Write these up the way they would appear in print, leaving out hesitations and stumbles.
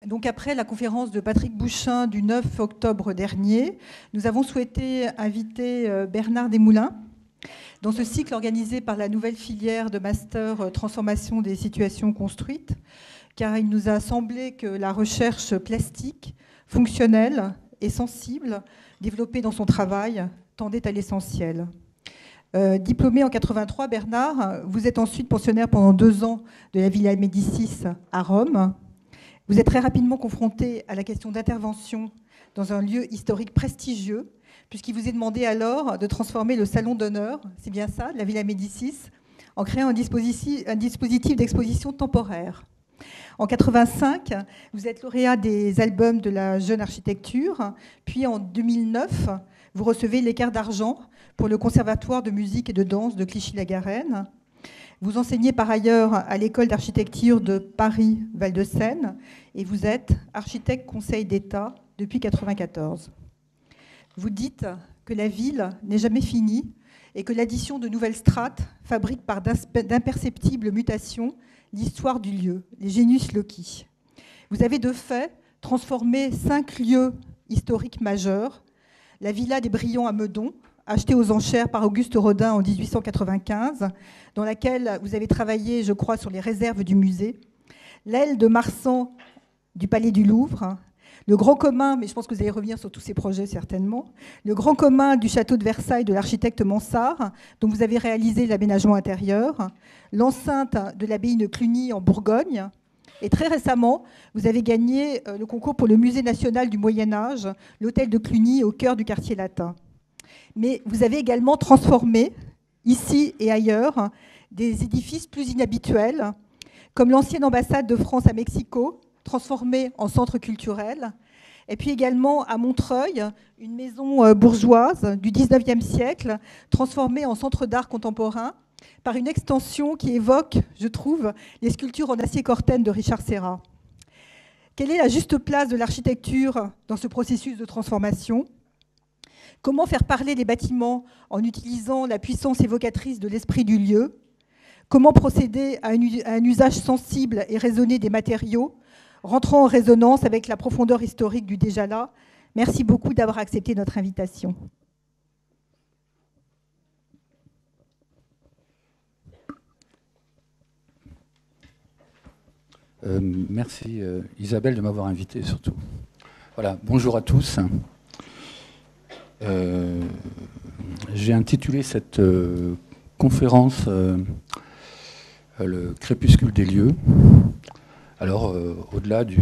Donc après la conférence de Patrick Bouchain du 9 octobre dernier, nous avons souhaité inviter Bernard Desmoulins dans ce cycle organisé par la nouvelle filière de master transformation des situations construites, car il nous a semblé que la recherche plastique, fonctionnelle et sensible, développée dans son travail, tendait à l'essentiel. Diplômé en 83, Bernard, vous êtes ensuite pensionnaire pendant 2 ans de la Villa Médicis à Rome. Vous êtes très rapidement confronté à la question d'intervention dans un lieu historique prestigieux, puisqu'il vous est demandé alors de transformer le salon d'honneur, c'est bien ça, de la Villa Médicis, en créant un dispositif d'exposition temporaire. En 85, vous êtes lauréat des albums de la jeune architecture, puis en 2009, vous recevez l'équerre d'argent pour le Conservatoire de musique et de danse de Clichy-la-Garenne. Vous enseignez par ailleurs à l'école d'architecture de Paris-Val-de-Seine et vous êtes architecte conseil d'État depuis 1994. Vous dites que la ville n'est jamais finie et que l'addition de nouvelles strates fabrique par d'imperceptibles mutations l'histoire du lieu, les genius loci. Vous avez de fait transformé 5 lieux historiques majeurs, la villa des Brillants à Meudon, achetée aux enchères par Auguste Rodin en 1895, dans laquelle vous avez travaillé, je crois, sur les réserves du musée, l'aile de Marsan du Palais du Louvre, le grand commun, mais je pense que vous allez revenir sur tous ces projets certainement, le grand commun du château de Versailles de l'architecte Mansart, dont vous avez réalisé l'aménagement intérieur, l'enceinte de l'abbaye de Cluny en Bourgogne, et très récemment, vous avez gagné le concours pour le Musée national du Moyen-Âge, l'hôtel de Cluny au cœur du quartier latin. Mais vous avez également transformé, ici et ailleurs, des édifices plus inhabituels, comme l'ancienne ambassade de France à Mexico, transformée en centre culturel, et puis également à Montreuil, une maison bourgeoise du 19e siècle, transformée en centre d'art contemporain, par une extension qui évoque, je trouve, les sculptures en acier Corten de Richard Serra. Quelle est la juste place de l'architecture dans ce processus de transformation ? Comment faire parler les bâtiments en utilisant la puissance évocatrice de l'esprit du lieu ? Comment procéder à un usage sensible et raisonné des matériaux, rentrant en résonance avec la profondeur historique du déjà là ? Merci beaucoup d'avoir accepté notre invitation. Merci Isabelle de m'avoir invité surtout. Voilà, bonjour à tous. J'ai intitulé cette conférence Le crépuscule des lieux. Alors, au-delà du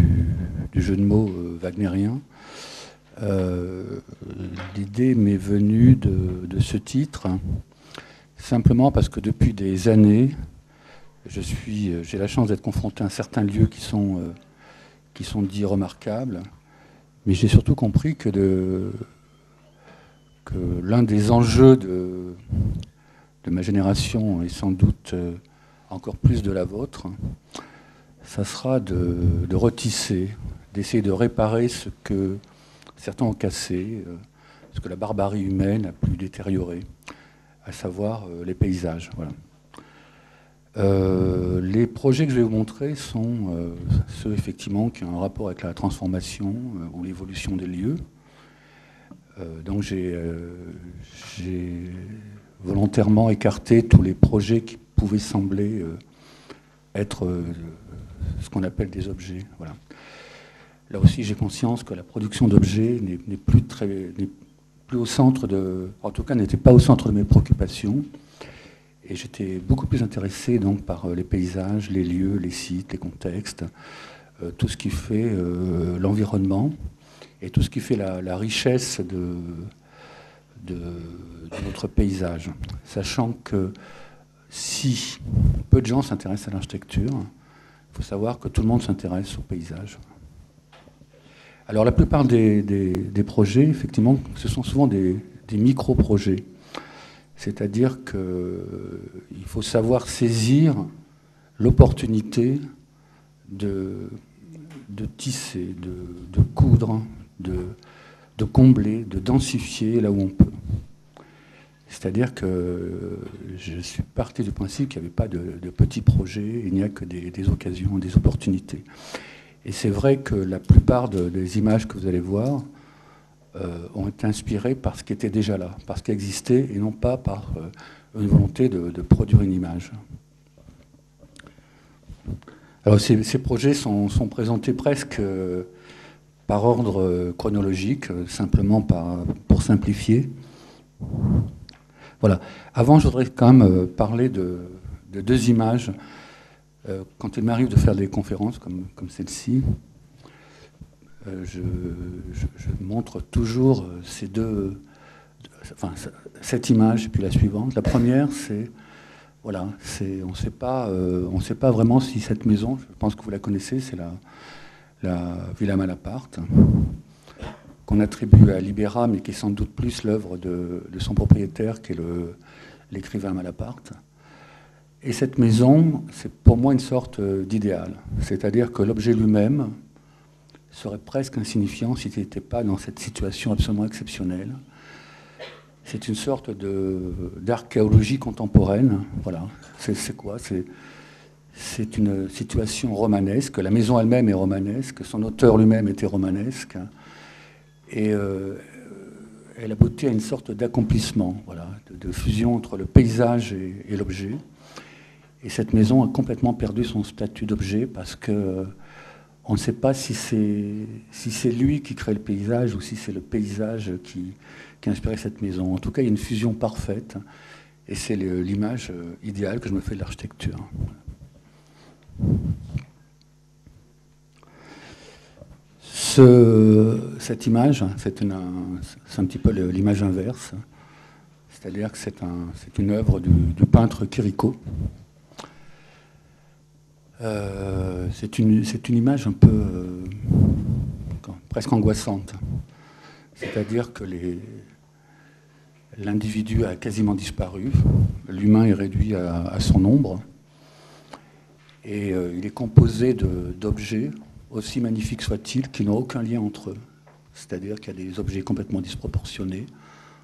jeu de mots wagnérien, l'idée m'est venue de ce titre, simplement parce que depuis des années, j'ai la chance d'être confronté à un certain lieu qui sont dits remarquables, mais j'ai surtout compris que l'un des enjeux de ma génération, et sans doute encore plus de la vôtre, ça sera de retisser, d'essayer de réparer ce que certains ont cassé, ce que la barbarie humaine a pu détériorer, à savoir les paysages. Voilà. Les projets que je vais vous montrer sont ceux effectivement qui ont un rapport avec la transformation ou l'évolution des lieux. Donc j'ai volontairement écarté tous les projets qui pouvaient sembler être ce qu'on appelle des objets. Voilà. Là aussi, j'ai conscience que la production d'objets n'est plus au centre en tout cas, n'était pas au centre de mes préoccupations. Et j'étais beaucoup plus intéressé donc par les paysages, les lieux, les sites, les contextes, tout ce qui fait l'environnement et tout ce qui fait la richesse de notre paysage. Sachant que si peu de gens s'intéressent à l'architecture, il faut savoir que tout le monde s'intéresse au paysage. Alors la plupart des projets, effectivement, ce sont souvent des micro-projets. C'est-à-dire qu'il faut savoir saisir l'opportunité de tisser, de coudre, de combler, de densifier là où on peut. C'est-à-dire que je suis parti du principe qu'il n'y avait pas de petits projets, il n'y a que des occasions, des opportunités. Et c'est vrai que la plupart des images que vous allez voir ont été inspirées par ce qui était déjà là, par ce qui existait, et non pas par une volonté de produire une image. Alors ces projets sont présentés presque par ordre chronologique, simplement pour simplifier. Voilà. Avant, je voudrais quand même parler de deux images. Quand il m'arrive de faire des conférences comme celle-ci, je montre toujours cette image et puis la suivante. La première, c'est voilà, on ne sait pas vraiment si cette maison, je pense que vous la connaissez, c'est la Villa Malaparte, qu'on attribue à Libera, mais qui est sans doute plus l'œuvre de son propriétaire, qui est l'écrivain Malaparte. Et cette maison, c'est pour moi une sorte d'idéal. C'est-à-dire que l'objet lui-même serait presque insignifiant s'il n'était pas dans cette situation absolument exceptionnelle. C'est une sorte d'archéologie contemporaine. Voilà. C'est quoi? C'est une situation romanesque. La maison elle-même est romanesque. Son auteur lui-même était romanesque. Et elle aboutit à une sorte d'accomplissement, voilà, de fusion entre le paysage et l'objet. Et cette maison a complètement perdu son statut d'objet parce que on ne sait pas si c'est lui qui crée le paysage ou si c'est le paysage qui a inspiré cette maison. En tout cas, il y a une fusion parfaite et c'est l'image idéale que je me fais de l'architecture. Cette image, c'est un petit peu l'image inverse, c'est-à-dire que c'est une œuvre du peintre Chirico. C'est une image un peu presque angoissante. C'est-à-dire que l'individu a quasiment disparu, l'humain est réduit à son ombre, et il est composé d'objets, aussi magnifiques soient-ils, qui n'ont aucun lien entre eux. C'est-à-dire qu'il y a des objets complètement disproportionnés.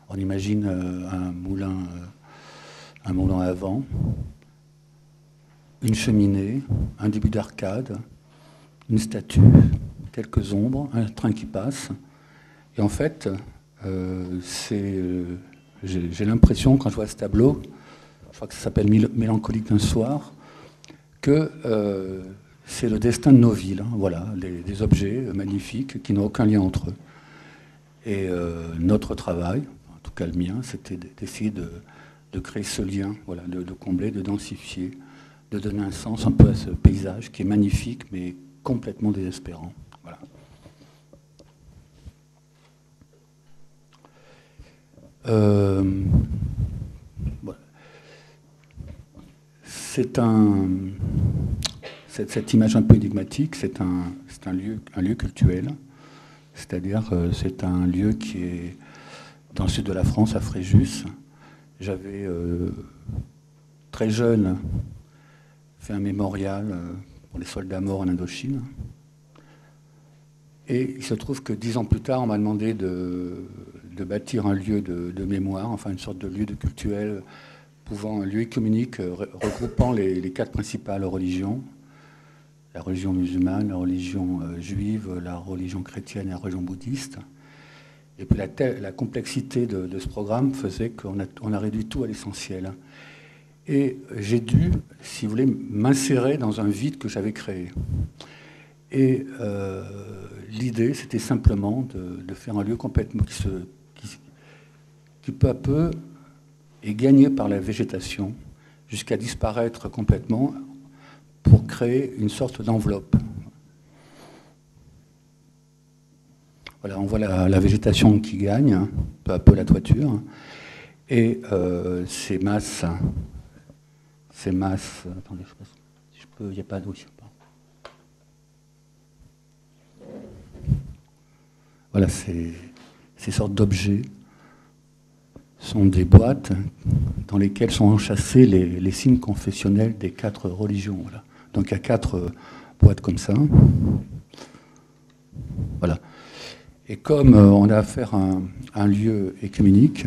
On imagine un moulin à vent, une cheminée, un début d'arcade, une statue, quelques ombres, un train qui passe. Et en fait, j'ai l'impression, quand je vois ce tableau, je crois que ça s'appelle Mélancolique d'un soir, que c'est le destin de nos villes. Hein, voilà, des objets magnifiques qui n'ont aucun lien entre eux. Et notre travail, en tout cas le mien, c'était d'essayer de créer ce lien, voilà, de combler, de densifier, de donner un sens un peu à ce paysage qui est magnifique mais complètement désespérant. Voilà. Voilà. Cette image un peu énigmatique, c'est un lieu cultuel, c'est-à-dire c'est un lieu qui est dans le sud de la France, à Fréjus. J'avais très jeune fait un mémorial pour les soldats morts en Indochine. Et il se trouve que 10 ans plus tard, on m'a demandé de bâtir un lieu de mémoire, enfin une sorte de lieu de cultuel, un lieu œcuménique regroupant les 4 principales religions, la religion musulmane, la religion juive, la religion chrétienne et la religion bouddhiste. Et puis la complexité de ce programme faisait qu'on a réduit tout à l'essentiel. Et j'ai dû, si vous voulez, m'insérer dans un vide que j'avais créé. Et l'idée, c'était simplement de faire un lieu complètement qui peu à peu est gagné par la végétation jusqu'à disparaître complètement pour créer une sorte d'enveloppe. Voilà, on voit la végétation qui gagne, hein, peu à peu la toiture, et ces masses, attendez, je sais pas si je peux, il n'y a pas d'eau. Voilà, ces sortes d'objets sont des boîtes dans lesquelles sont enchâssés les signes confessionnels des 4 religions. Voilà. Donc il y a 4 boîtes comme ça. Voilà. Et comme on a affaire à un lieu œcuménique,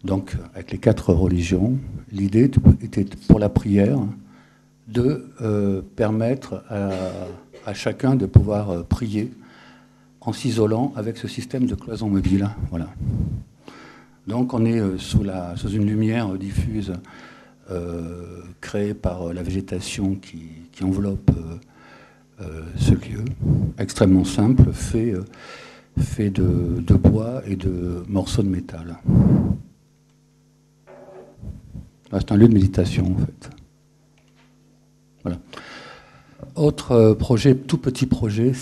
donc avec les 4 religions, l'idée était pour la prière de permettre à chacun de pouvoir prier en s'isolant avec ce système de cloison mobile. Voilà. Donc on est sous une lumière diffuse créée par la végétation qui enveloppe ce lieu, extrêmement simple, fait de bois et de morceaux de métal. C'est un lieu de méditation, en fait. Voilà. Autre projet, tout petit projet,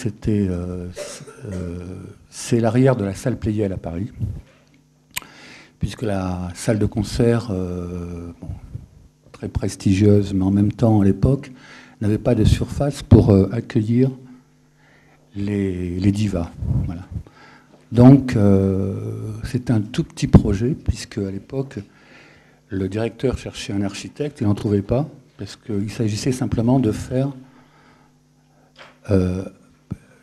c'est l'arrière de la salle Pleyel à Paris, puisque la salle de concert, très prestigieuse, mais en même temps, à l'époque, n'avait pas de surface pour accueillir les divas. Voilà. Donc, c'est un tout petit projet, puisque à l'époque, le directeur cherchait un architecte, il n'en trouvait pas, parce qu'il s'agissait simplement de faire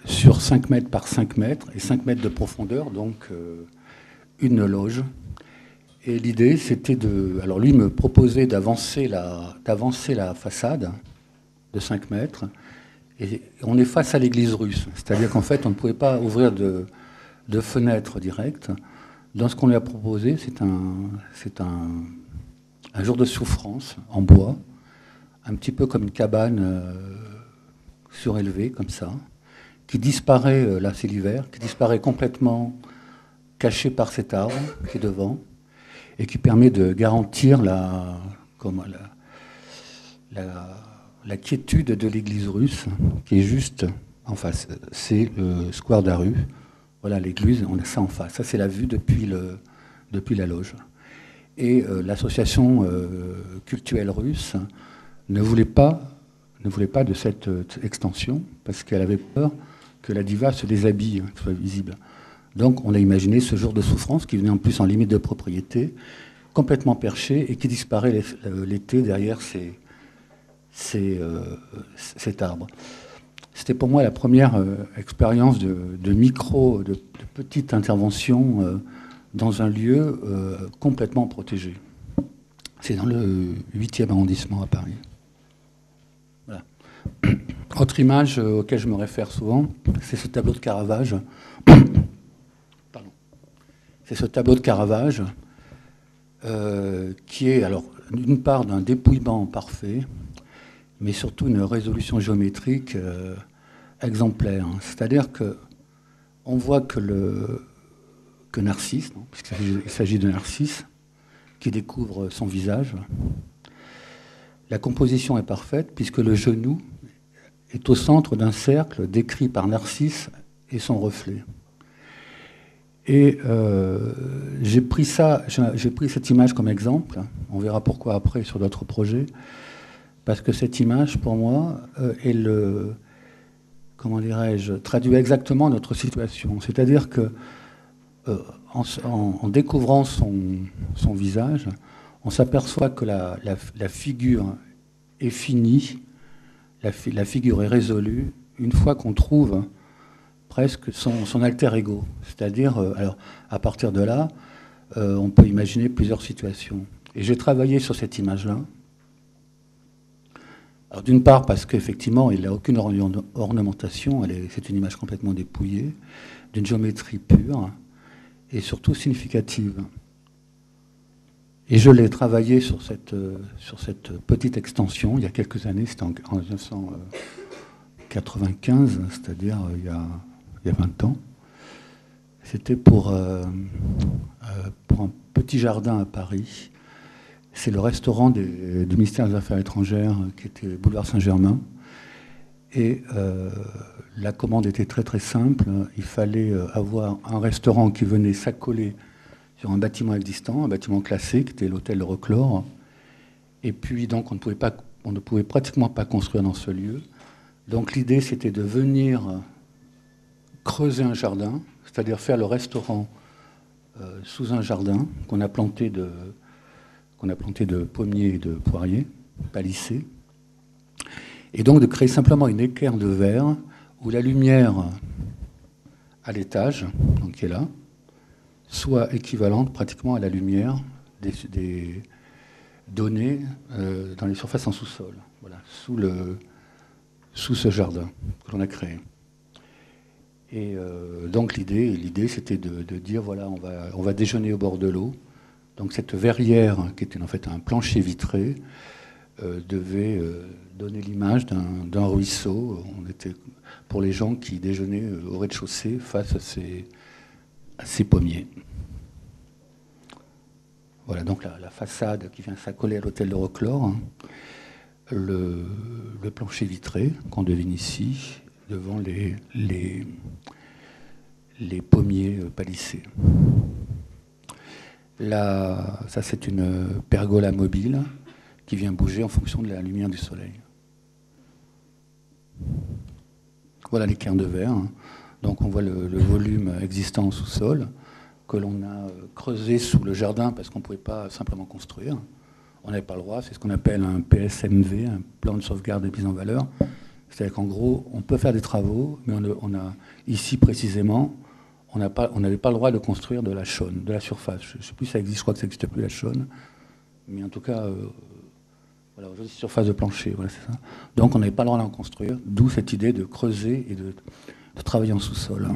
sur 5 mètres par 5 mètres, et 5 mètres de profondeur, donc une loge. Et l'idée, c'était de... Alors lui me proposait d'avancer la façade de 5 mètres, et on est face à l'église russe, c'est-à-dire qu'en fait, on ne pouvait pas ouvrir de fenêtre directe. Dans ce qu'on lui a proposé, c'est un jour de souffrance en bois, un petit peu comme une cabane surélevée, comme ça, qui disparaît, là c'est l'hiver, qui disparaît complètement caché par cet arbre qui est devant, et qui permet de garantir la quiétude de l'église russe, qui est juste en face. C'est le square d'Aru. Voilà l'église, on a ça en face. Ça, c'est la vue depuis la loge. Et l'association cultuelle russe ne voulait pas de cette extension, parce qu'elle avait peur que la diva se déshabille, soit visible. Donc on a imaginé ce jour de souffrance qui venait en plus en limite de propriété, complètement perché et qui disparaît l'été derrière cet arbre. C'était pour moi la première expérience de petite intervention dans un lieu complètement protégé. C'est dans le 8e arrondissement à Paris. Voilà. Autre image auquel je me réfère souvent, c'est ce tableau de Caravage. Pardon. C'est ce tableau de Caravage qui est, alors, d'une part, d'un dépouillement parfait, mais surtout une résolution géométrique exemplaire. C'est-à-dire qu'on voit que Narcisse, puisqu'il s'agit de Narcisse, qui découvre son visage, la composition est parfaite, puisque le genou est au centre d'un cercle décrit par Narcisse et son reflet. Et j'ai pris cette image comme exemple, on verra pourquoi après sur d'autres projets, parce que cette image, pour moi, traduit exactement notre situation. C'est-à-dire que en découvrant son visage, on s'aperçoit que la figure est finie, la figure est résolue, une fois qu'on trouve presque son alter ego. C'est-à-dire, alors, à partir de là, on peut imaginer plusieurs situations. Et j'ai travaillé sur cette image-là. Alors, d'une part, parce qu'effectivement, il n'a aucune ornementation, c'est une image complètement dépouillée, d'une géométrie pure, et surtout significative. Et je l'ai travaillé sur cette petite extension il y a quelques années, c'était en 1995, c'est-à-dire il y a 20 ans. C'était pour un petit jardin à Paris. C'est le restaurant du ministère des Affaires étrangères qui était boulevard Saint-Germain. Et la commande était très très simple. Il fallait avoir un restaurant qui venait s'accoler sur un bâtiment existant, un bâtiment classé, qui était l'hôtel Le Reclore. Et puis donc on ne pouvait pratiquement pas construire dans ce lieu. Donc l'idée c'était de venir creuser un jardin, c'est-à-dire faire le restaurant sous un jardin qu'on a planté de pommiers et de poiriers, palissés, et donc de créer simplement une équerre de verre où la lumière à l'étage, donc qui est là, soit équivalente pratiquement à la lumière des données dans les surfaces en sous-sol, voilà, sous sous ce jardin que l'on a créé. Et donc l'idée c'était de dire, voilà, on va déjeuner au bord de l'eau. Donc cette verrière, qui était en fait un plancher vitré, devait donner l'image d'un ruisseau. On était pour les gens qui déjeunaient au rez-de-chaussée face à ces pommiers. Voilà donc la façade qui vient s'accoler à l'hôtel de Roquelaure, hein. Le plancher vitré qu'on devine ici, devant les pommiers palissés. Là, ça c'est une pergola mobile qui vient bouger en fonction de la lumière du soleil. Voilà les cairns de verre, hein. Donc on voit le volume existant au sous-sol que l'on a creusé sous le jardin parce qu'on ne pouvait pas simplement construire. On n'avait pas le droit, c'est ce qu'on appelle un PSMV, un plan de sauvegarde et mise en valeur. C'est-à-dire qu'en gros, on peut faire des travaux, mais on a ici précisément, on n'avait pas le droit de construire de la chaume, de la surface. Je ne sais plus si ça existe, je crois que ça n'existe plus la chaume. Mais en tout cas, voilà, aujourd'hui, surface de plancher, voilà, c'est ça. Donc on n'avait pas le droit d'en construire, d'où cette idée de creuser et de travailler en sous-sol.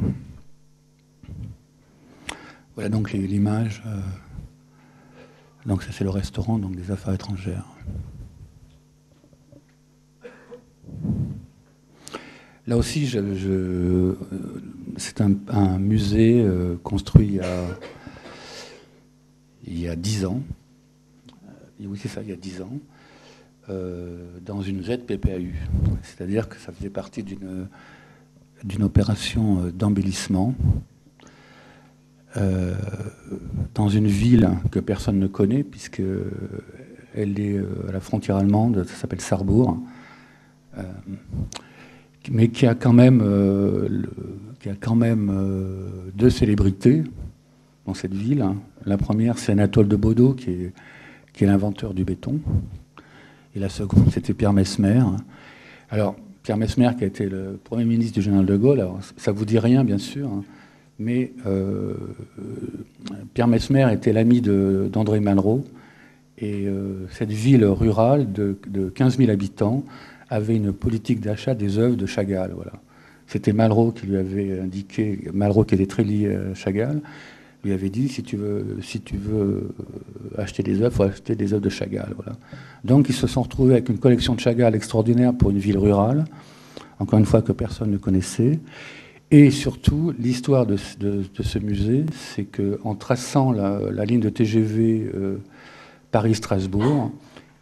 Voilà donc l'image. Donc ça c'est le restaurant, donc des affaires étrangères. Là aussi, c'est un musée construit il y a 10 ans. Oui, c'est ça, il y a 10 ans. Dans une ZPPAU. C'est-à-dire que ça faisait partie d'une opération d'embellissement dans une ville que personne ne connaît, puisqu'elle est à la frontière allemande, ça s'appelle Sarrebourg, mais qui a quand même, deux célébrités dans cette ville. La première, c'est Anatole de Baudot, qui est l'inventeur du béton. Et la seconde, c'était Pierre Messmer. Alors, Pierre Messmer, qui a été le Premier ministre du général de Gaulle, alors, ça ne vous dit rien, bien sûr, hein, mais Pierre Messmer était l'ami d'André Malraux, et cette ville rurale de 15 000 habitants avait une politique d'achat des œuvres de Chagall. Voilà. C'était Malraux qui lui avait indiqué, Malraux qui était très lié à Chagall, lui avait dit, si tu veux acheter des œuvres, il faut acheter des œuvres de Chagall. Voilà. Donc ils se sont retrouvés avec une collection de Chagall extraordinaire pour une ville rurale, encore une fois que personne ne connaissait. Et surtout, l'histoire de ce musée, c'est qu'en traçant la ligne de TGV Paris-Strasbourg,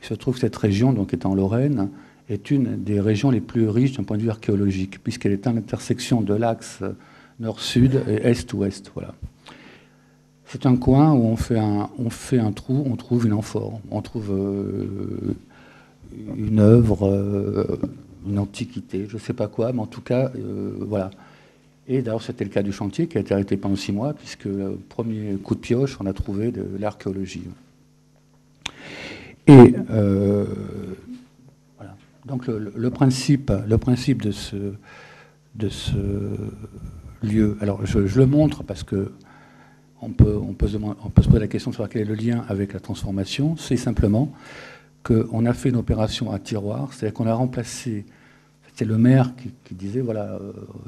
il se trouve que cette région, donc qui est en Lorraine, est une des régions les plus riches d'un point de vue archéologique, puisqu'elle est à l'intersection de l'axe nord-sud et est-ouest. Voilà. C'est un coin où on fait un trou, on trouve une amphore, on trouve une œuvre, une antiquité, je ne sais pas quoi, mais en tout cas, voilà. Et d'ailleurs, c'était le cas du chantier qui a été arrêté pendant 6 mois, puisque le premier coup de pioche, on a trouvé de l'archéologie. Et voilà. Donc le principe de ce lieu, alors je le montre parce que on peut se poser la question de savoir quel est le lien avec la transformation. C'est simplement qu'on a fait une opération à tiroir, c'est-à-dire qu'on a remplacé. C'est le maire qui disait, voilà,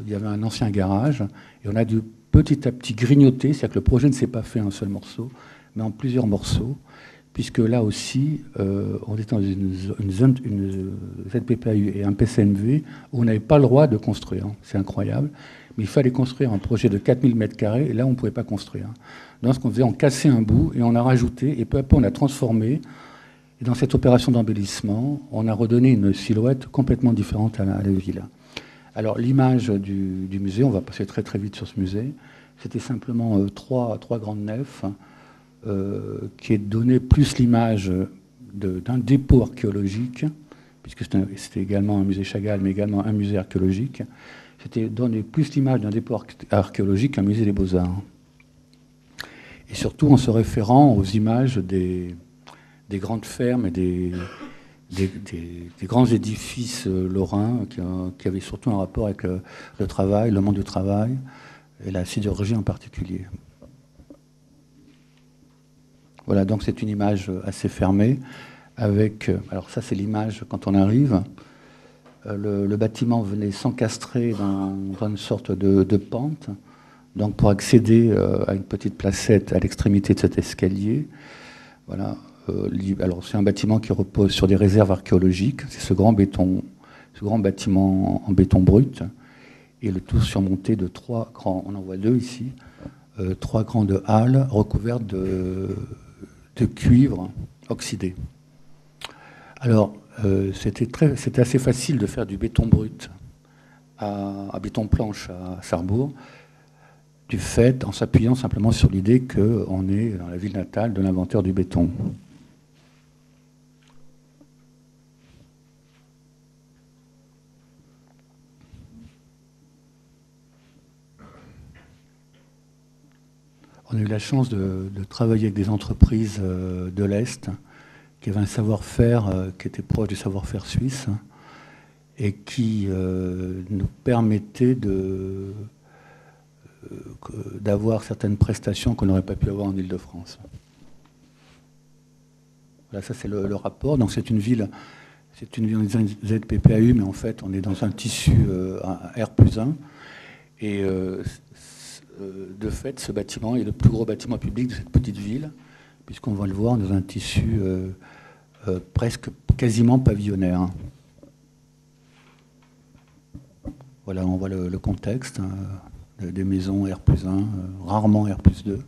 il y avait un ancien garage, et on a dû petit à petit grignoter, c'est-à-dire que le projet ne s'est pas fait en un seul morceau, mais en plusieurs morceaux, puisque là aussi, on était dans une ZPPAU et un PCMV où on n'avait pas le droit de construire. C'est incroyable. Mais il fallait construire un projet de 4000 m², et là, on ne pouvait pas construire. Donc, ce qu'on faisait, on cassait un bout, et on a rajouté, et peu à peu, on a transformé. Et dans cette opération d'embellissement, on a redonné une silhouette complètement différente à la ville. Alors, l'image du musée, on va passer très très vite sur ce musée, c'était simplement trois grandes nefs qui est donné plus l'image d'un dépôt archéologique, puisque c'était également un musée Chagall, mais également un musée archéologique. C'était donné plus l'image d'un dépôt archéologique qu'un musée des Beaux-Arts. Et surtout en se référant aux images des grandes fermes et des grands édifices lorrains qui avaient surtout un rapport avec le travail, le monde du travail et la sidérurgie en particulier. Voilà, donc c'est une image assez fermée avec... Alors ça, c'est l'image quand on arrive. le bâtiment venait s'encastrer dans une sorte de pente, donc pour accéder à une petite placette à l'extrémité de cet escalier. Voilà. Alors c'est un bâtiment qui repose sur des réserves archéologiques. C'est ce grand bâtiment en béton brut, et le tout surmonté de 3 grands, on en voit 2 ici, 3 grandes halles recouvertes de cuivre oxydé. Alors, c'était assez facile de faire du béton brut à béton planche à Sarrebourg, du fait, en s'appuyant simplement sur l'idée qu'on est dans la ville natale de l'inventeur du béton. On a eu la chance de travailler avec des entreprises de l'Est qui avaient un savoir-faire qui était proche du savoir-faire suisse et qui nous permettait d'avoir certaines prestations qu'on n'aurait pas pu avoir en Île-de-France. Voilà, ça c'est le rapport. Donc c'est une ville, on est dans une ZPPAU, mais en fait on est dans un tissu R+1. Et de fait, ce bâtiment est le plus gros bâtiment public de cette petite ville, puisqu'on va le voir dans un tissu presque quasiment pavillonnaire. Voilà, on voit le contexte des maisons R+1, rarement R+2.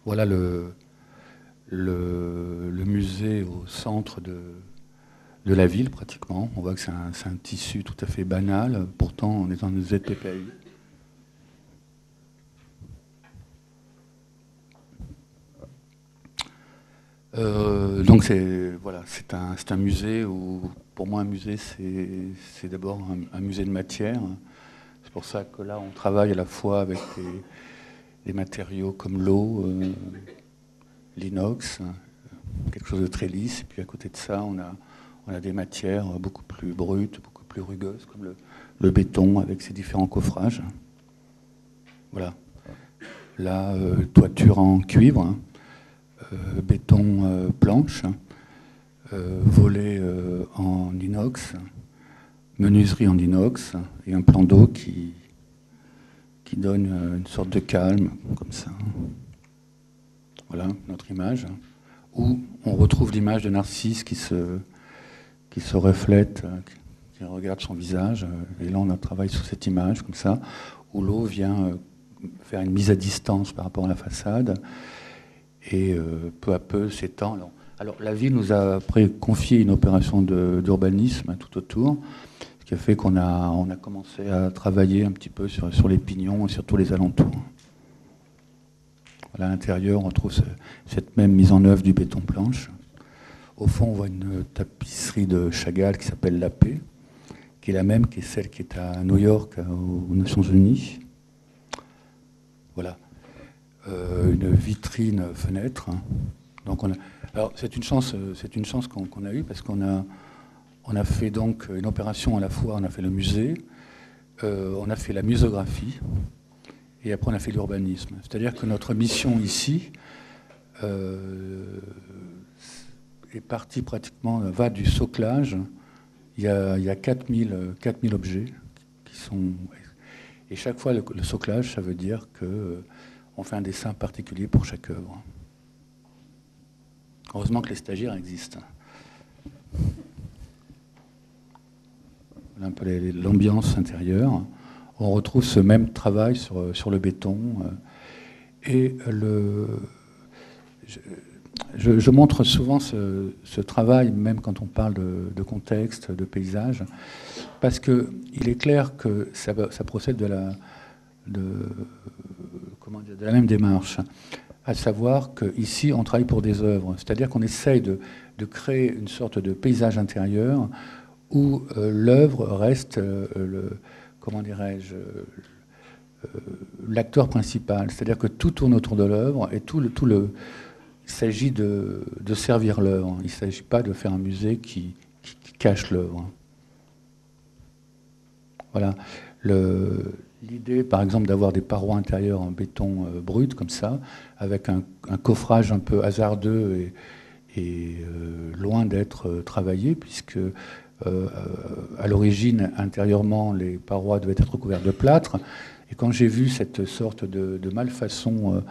Voilà le musée au centre de la ville, pratiquement. On voit que c'est un tissu tout à fait banal. Pourtant, on est dans une ZPPAU. Donc c'est un musée où, pour moi, un musée, c'est d'abord un musée de matière. C'est pour ça que là, on travaille à la fois avec des matériaux comme l'eau, l'inox, quelque chose de très lisse. Et puis à côté de ça, on a des matières beaucoup plus brutes, beaucoup plus rugueuses, comme le béton avec ses différents coffrages. Voilà. Là, toiture en cuivre, béton planche, volet en inox, menuiserie en inox, et un plan d'eau qui donne une sorte de calme, comme ça. Voilà notre image, où on retrouve l'image de Narcisse qui se reflète, qui regarde son visage. Et là, on travaille sur cette image, comme ça, où l'eau vient faire une mise à distance par rapport à la façade, et peu à peu s'étend. Alors, la ville nous a après confié une opération d'urbanisme tout autour, ce qui a fait qu'on a commencé à travailler un petit peu sur les pignons et sur tous les alentours. Voilà, à l'intérieur, on trouve cette même mise en œuvre du béton planche. Au fond, on voit une tapisserie de Chagall qui s'appelle La Paix, qui est la même que celle qui est à New York, aux Nations Unies. Voilà. Une vitrine fenêtre. Donc alors c'est une chance qu'on a eue, parce qu'on a fait donc une opération à la fois. On a fait le musée, on a fait la muséographie, et après on a fait l'urbanisme. C'est-à-dire que notre mission ici est partie pratiquement, va du soclage. Il y a 4000 objets qui sont... Et chaque fois, le soclage, ça veut dire qu'on fait un dessin particulier pour chaque œuvre. Heureusement que les stagiaires existent. Voilà un peu l'ambiance intérieure. On retrouve ce même travail sur le béton. Et je montre souvent ce travail, même quand on parle de contexte, de paysage, parce qu'il est clair que ça procède de la même démarche, à savoir qu'ici, on travaille pour des œuvres. C'est-à-dire qu'on essaye de créer une sorte de paysage intérieur où l'œuvre reste, l'acteur principal. C'est-à-dire que tout tourne autour de l'œuvre, et il s'agit de servir l'œuvre. Il ne s'agit pas de faire un musée qui cache l'œuvre. Voilà. l'idée, par exemple, d'avoir des parois intérieures en béton brut, comme ça, avec un coffrage un peu hasardeux et loin d'être travaillé, puisque à l'origine, intérieurement, les parois devaient être recouvertes de plâtre. Et quand j'ai vu cette sorte de malfaçon,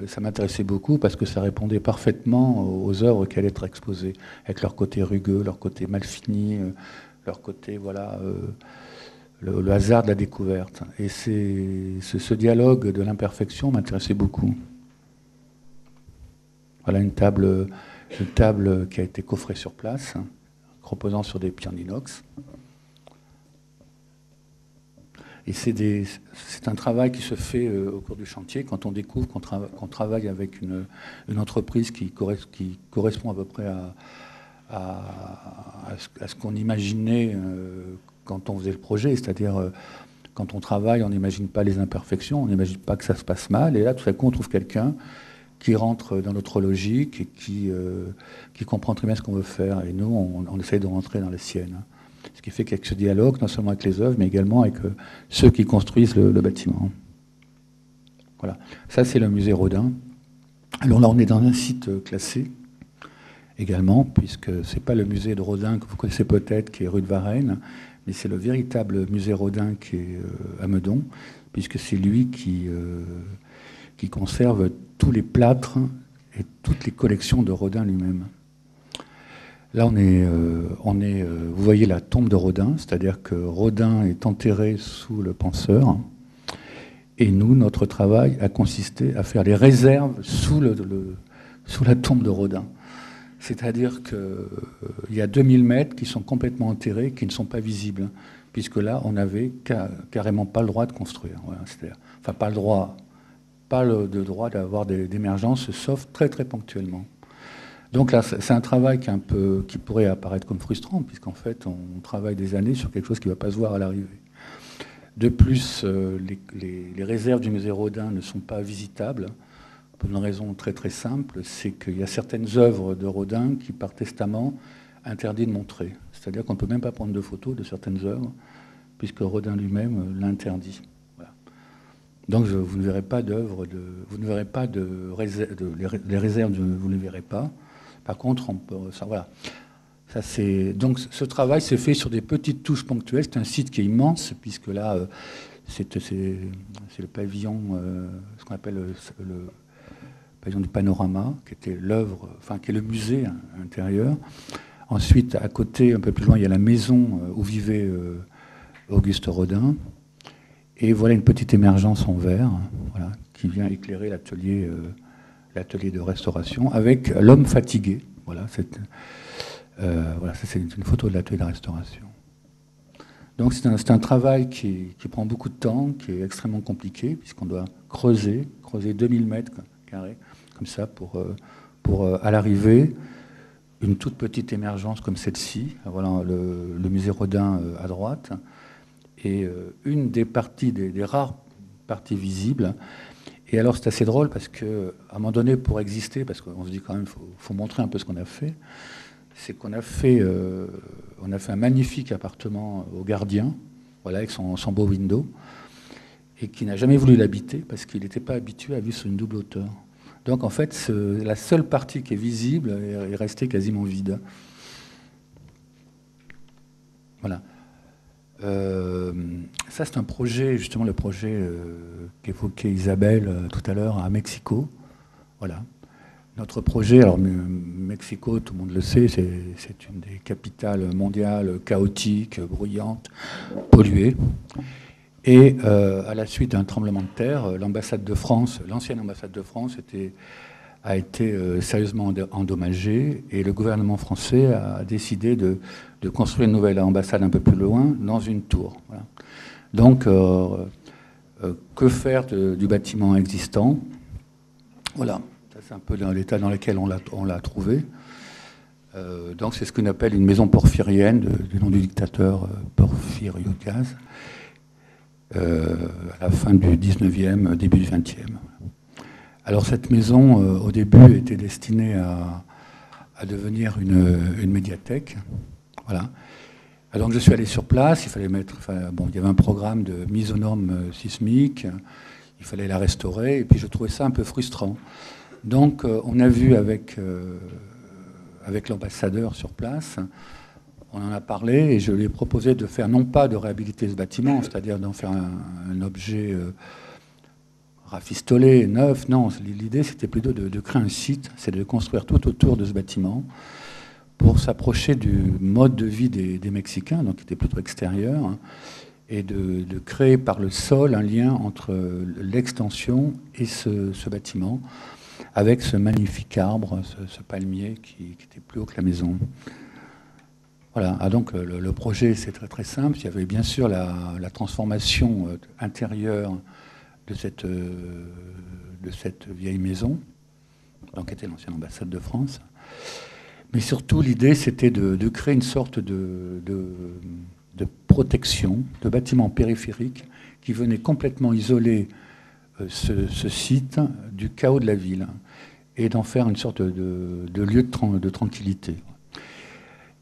ça m'intéressait beaucoup parce que ça répondait parfaitement aux œuvres qui allaient être exposées, avec leur côté rugueux, leur côté mal fini, leur côté, voilà, le hasard de la découverte. Et ce dialogue de l'imperfection m'intéressait beaucoup. Voilà une table qui a été coffrée sur place, reposant sur des pieds en inox. Et c'est un travail qui se fait au cours du chantier quand on découvre qu'on travaille avec une entreprise qui correspond à peu près à ce qu'on imaginait quand on faisait le projet. C'est-à-dire, quand on travaille, on n'imagine pas les imperfections, on n'imagine pas que ça se passe mal. Et là, tout à coup, on trouve quelqu'un qui rentre dans notre logique et qui comprend très bien ce qu'on veut faire. Et nous, on essaye de rentrer dans la sienne. Ce qui fait qu'avec ce dialogue, non seulement avec les œuvres, mais également avec ceux qui construisent le bâtiment. Voilà. Ça, c'est le musée Rodin. Alors là, on est dans un site classé également, puisque ce n'est pas le musée de Rodin que vous connaissez peut-être, qui est rue de Varennes, mais c'est le véritable musée Rodin qui est à Meudon, puisque c'est lui qui conserve tous les plâtres et toutes les collections de Rodin lui-même. Là, vous voyez la tombe de Rodin, c'est-à-dire que Rodin est enterré sous le penseur. Et nous, notre travail a consisté à faire les réserves sous la tombe de Rodin. C'est-à-dire qu'il y a 2000 mètres qui sont complètement enterrés, qui ne sont pas visibles, puisque là, on n'avait carrément pas le droit de construire. Voilà, enfin, pas le droit d'avoir d'émergence, sauf très, très ponctuellement. Donc là, c'est un travail qui pourrait apparaître comme frustrant, puisqu'en fait, on travaille des années sur quelque chose qui ne va pas se voir à l'arrivée. De plus, les réserves du musée Rodin ne sont pas visitables, pour une raison très très simple, c'est qu'il y a certaines œuvres de Rodin qui, par testament, interdit de montrer. C'est-à-dire qu'on ne peut même pas prendre de photos de certaines œuvres, puisque Rodin lui-même l'interdit. Voilà. Donc vous ne verrez pas d'œuvres, vous ne verrez pas les réserves, vous ne les verrez pas. Par contre, voilà. Donc ce travail s'est fait sur des petites touches ponctuelles. C'est un site qui est immense, puisque là, c'est le pavillon, ce qu'on appelle le pavillon du panorama, qui était l'œuvre, enfin qui est le musée intérieur. Ensuite, à côté, un peu plus loin, il y a la maison où vivait Auguste Rodin. Et voilà une petite émergence en verre, voilà, qui vient éclairer l'atelier de restauration, avec l'homme fatigué. Voilà, c'est une photo de l'atelier de restauration. Donc c'est un travail qui prend beaucoup de temps, qui est extrêmement compliqué, puisqu'on doit creuser 2000 mètres carrés, comme ça, pour à l'arrivée, une toute petite émergence comme celle-ci. Voilà le musée Rodin à droite, et une des parties, des rares parties visibles. Et alors c'est assez drôle parce qu'à un moment donné, pour exister, parce qu'on se dit quand même, faut montrer un peu ce qu'on a fait, c'est qu'on a fait un magnifique appartement au gardien, voilà, avec son beau window, et qui n'a jamais voulu l'habiter parce qu'il n'était pas habitué à vivre sur une double hauteur. Donc en fait, la seule partie qui est visible est restée quasiment vide. Voilà. Ça, c'est un projet, justement le projet qu'évoquait Isabelle tout à l'heure à Mexico. Voilà. Notre projet, alors Mexico, tout le monde le sait, c'est une des capitales mondiales chaotiques, bruyantes, polluées. Et à la suite d'un tremblement de terre, l'ambassade de France, l'ancienne ambassade de France, a été sérieusement endommagée, et le gouvernement français a décidé de construire une nouvelle ambassade un peu plus loin, dans une tour. Voilà. Donc, que faire du bâtiment existant? Voilà, ça c'est un peu dans l'état dans lequel on l'a trouvé. Donc c'est ce qu'on appelle une maison porphyrienne, du nom du dictateur Porfirio Diaz, à la fin du 19e, début du 20e. Alors cette maison, au début, était destinée à devenir une médiathèque. Voilà. Donc je suis allé sur place, il fallait mettre, enfin, bon, il y avait un programme de mise aux normes sismiques, il fallait la restaurer, et puis je trouvais ça un peu frustrant. Donc on a vu avec l'ambassadeur sur place, on en a parlé, et je lui ai proposé de faire, non pas de réhabiliter ce bâtiment, c'est-à-dire d'en faire un objet rafistolé, neuf, non, l'idée c'était plutôt de créer un site, c'est de construire tout autour de ce bâtiment, pour s'approcher du mode de vie des Mexicains, donc qui était plutôt extérieur, hein, et de créer par le sol un lien entre l'extension et ce bâtiment, avec ce magnifique arbre, ce palmier qui était plus haut que la maison. Voilà, donc le projet c'est très très simple. Il y avait bien sûr la transformation intérieure de cette vieille maison, donc qui était l'ancienne ambassade de France. Mais surtout, l'idée, c'était de créer une sorte de protection, de bâtiment périphérique qui venait complètement isoler ce site du chaos de la ville et d'en faire une sorte de lieu de tranquillité.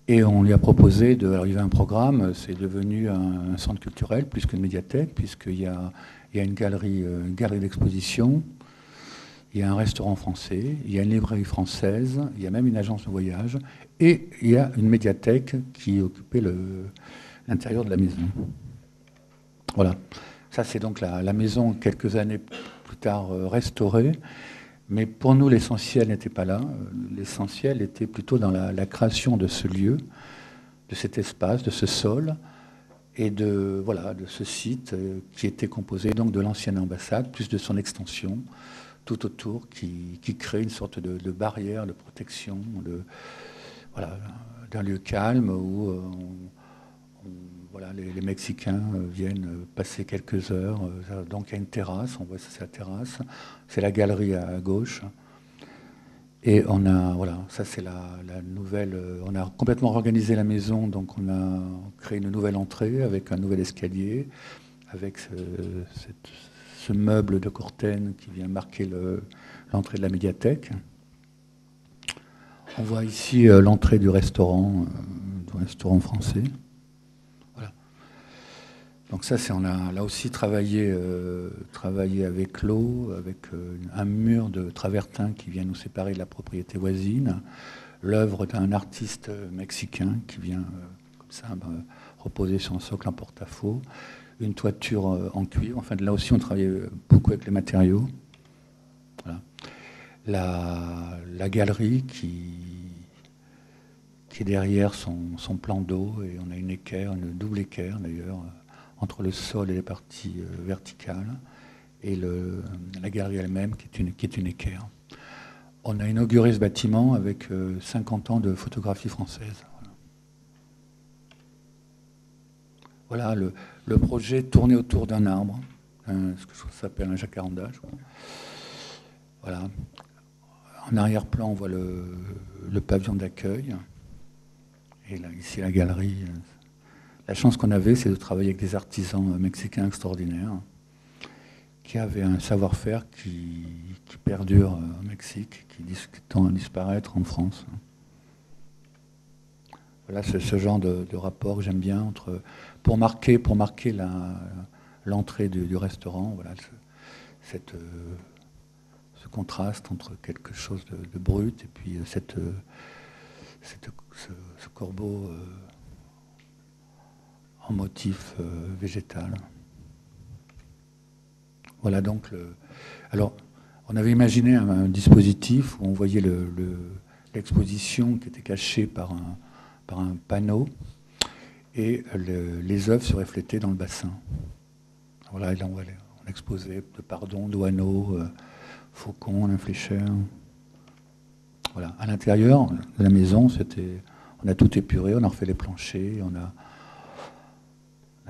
Et on lui a proposé d'arriver à un programme, c'est devenu un centre culturel plus qu'une médiathèque, puisqu'il y a une galerie d'exposition, il y a un restaurant français, il y a une librairie française, il y a même une agence de voyage, et il y a une médiathèque qui occupait l'intérieur de la maison. Voilà. Ça, c'est donc la maison, quelques années plus tard, restaurée. Mais pour nous, l'essentiel n'était pas là. L'essentiel était plutôt dans la création de ce lieu, de cet espace, de ce sol, et de ce site qui était composé donc de l'ancienne ambassade, plus de son extension, tout autour, qui crée une sorte de barrière, de protection, d'un lieu calme où les Mexicains viennent passer quelques heures. Donc il y a une terrasse, on voit ça, c'est la terrasse, c'est la galerie à gauche. Et on a, ça c'est la nouvelle, on a complètement organisé la maison, donc on a créé une nouvelle entrée avec un nouvel escalier, avec ce meuble de Corten qui vient marquer l'entrée de la médiathèque. On voit ici l'entrée du restaurant français. Voilà. Donc ça, on a là aussi travaillé avec l'eau, avec un mur de travertin qui vient nous séparer de la propriété voisine, l'œuvre d'un artiste mexicain qui vient comme ça reposer sur un socle en porte-à-faux, une toiture en cuivre. Enfin, là aussi, on travaillait beaucoup avec les matériaux. Voilà. La galerie qui est derrière son plan d'eau, et on a une double équerre d'ailleurs, entre le sol et les parties verticales, et la galerie elle-même qui est une équerre. On a inauguré ce bâtiment avec 50 ans de photographie française. Voilà, le projet tournait autour d'un arbre, ce que ça s'appelle un jacaranda, je crois. Voilà. En arrière-plan, on voit le pavillon d'accueil. Et là, ici, la galerie. La chance qu'on avait, c'est de travailler avec des artisans mexicains extraordinaires qui avaient un savoir-faire qui perdure au Mexique, qui tend à disparaître en France. Voilà, c'est ce genre de rapport que j'aime bien pour marquer l'entrée du restaurant. Voilà, ce contraste entre quelque chose de brut et puis ce corbeau en motif végétal. Voilà donc alors on avait imaginé un dispositif où on voyait l'exposition qui était cachée par un panneau, et les œuvres se reflétaient dans le bassin. Voilà, et là on exposait de pardon, douaneaux, faucons, inflécheurs. Voilà. À l'intérieur de la maison, on a tout épuré, on a refait les planchers, on a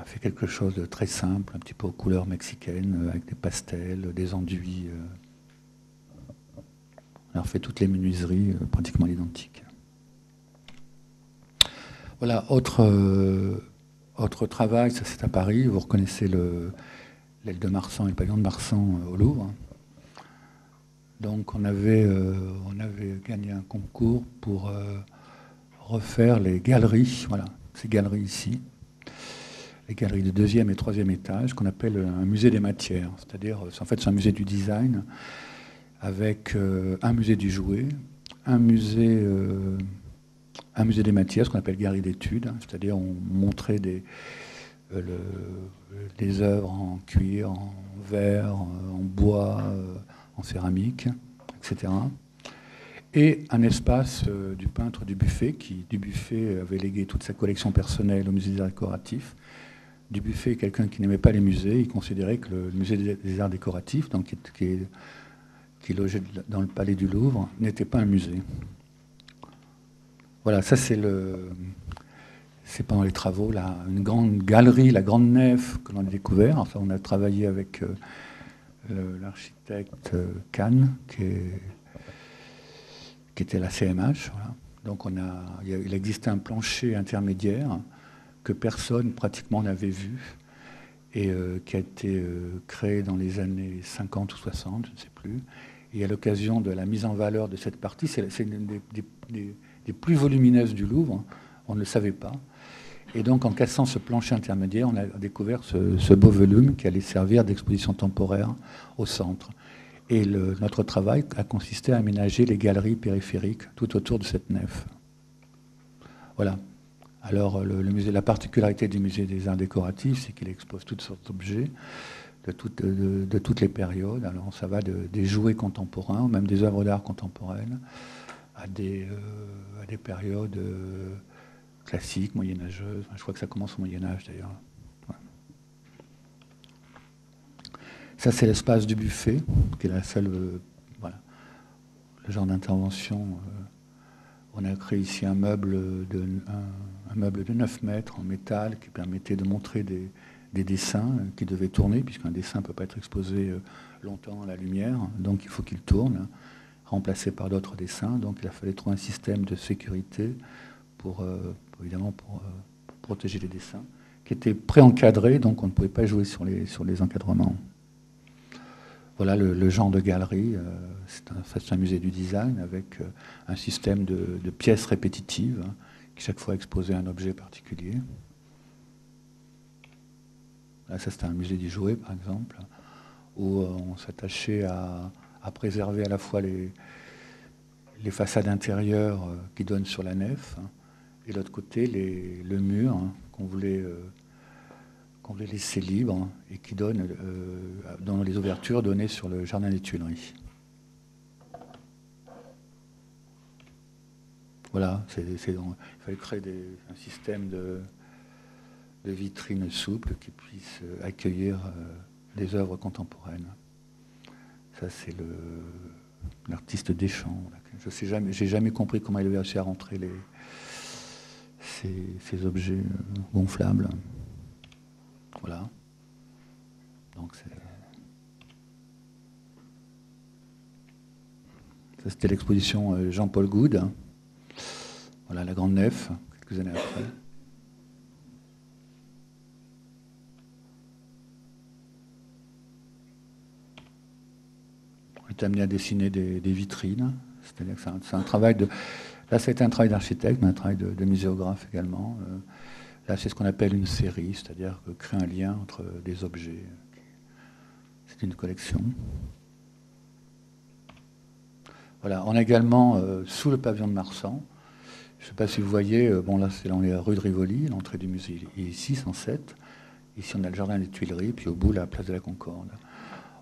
fait quelque chose de très simple, un petit peu aux couleurs mexicaines, avec des pastels, des enduits. On a refait toutes les menuiseries, pratiquement identiques. Voilà, autre travail, ça c'est à Paris, vous reconnaissez l'aile de Marsan et le pavillon de Marsan au Louvre. Donc on avait gagné un concours pour refaire les galeries, voilà, ces galeries ici, les galeries de deuxième et troisième étage, qu'on appelle un musée des matières. C'est-à-dire, en fait, c'est un musée du design, avec un musée du jouet, un musée des matières, ce qu'on appelle galerie d'études, c'est-à-dire on montrait des œuvres en cuir, en verre, en bois, en céramique, etc. Et un espace du peintre Dubuffet, qui Dubuffet avait légué toute sa collection personnelle au musée des arts décoratifs. Dubuffet est quelqu'un qui n'aimait pas les musées, il considérait que le musée des arts décoratifs, donc qui logeait dans le palais du Louvre, n'était pas un musée. Voilà, ça c'est pendant les travaux, là, une grande galerie, la grande nef que l'on a découvert. Enfin, on a travaillé avec l'architecte Kahn, qui était la CMH. Voilà. Donc il existait un plancher intermédiaire que personne pratiquement n'avait vu et qui a été créé dans les années 50 ou 60, je ne sais plus. Et à l'occasion de la mise en valeur de cette partie, c'est une des plus volumineuses du Louvre, on ne le savait pas. Et donc, en cassant ce plancher intermédiaire, on a découvert ce beau volume qui allait servir d'exposition temporaire au centre. Et notre travail a consisté à aménager les galeries périphériques tout autour de cette nef. Voilà. Alors, la particularité du musée des arts décoratifs, c'est qu'il expose toutes sortes d'objets de toutes les périodes. Alors, ça va des jouets contemporains, ou même des œuvres d'art contemporaines, à des périodes classiques, moyenâgeuses. Je crois que ça commence au Moyen-Âge, d'ailleurs. Ouais. Ça, c'est l'espace du buffet, qui est la seule... voilà, le genre d'intervention. On a créé ici un meuble de 9 mètres en métal qui permettait de montrer des dessins qui devaient tourner, puisqu'un dessin ne peut pas être exposé longtemps à la lumière, donc il faut qu'il tourne, remplacé par d'autres dessins. Donc il a fallu trouver un système de sécurité pour protéger les dessins, qui était pré-encadré, donc on ne pouvait pas jouer sur les encadrements. Voilà le genre de galerie. C'est un musée du design avec un système de pièces répétitives qui chaque fois exposait un objet particulier. Là, ça c'était un musée du jouet, par exemple, où on s'attachait à préserver à la fois les façades intérieures qui donnent sur la nef, et de l'autre côté le mur qu'on voulait laisser libre et qui donne, dans les ouvertures, données sur le jardin des Tuileries. Voilà, il fallait créer un système de vitrines souples qui puissent accueillir des œuvres contemporaines. Ça, c'est l'artiste Deschamps. J'ai jamais compris comment il avait réussi à rentrer ces objets gonflables. Voilà. Donc ça, c'était l'exposition Jean-Paul Goude. Voilà la grande nef, quelques années après. On est amené à dessiner des vitrines. C'est-à-dire que c'est un travail de... Là, c'était un travail d'architecte, mais un travail de muséographe également. Là, c'est ce qu'on appelle une série, c'est-à-dire créer un lien entre des objets. C'est une collection. Voilà, on a également, sous le pavillon de Marsan, je ne sais pas si vous voyez, bon là, c'est dans la rue de Rivoli, l'entrée du musée est ici, 107. Ici, on a le jardin des Tuileries, puis au bout, la place de la Concorde.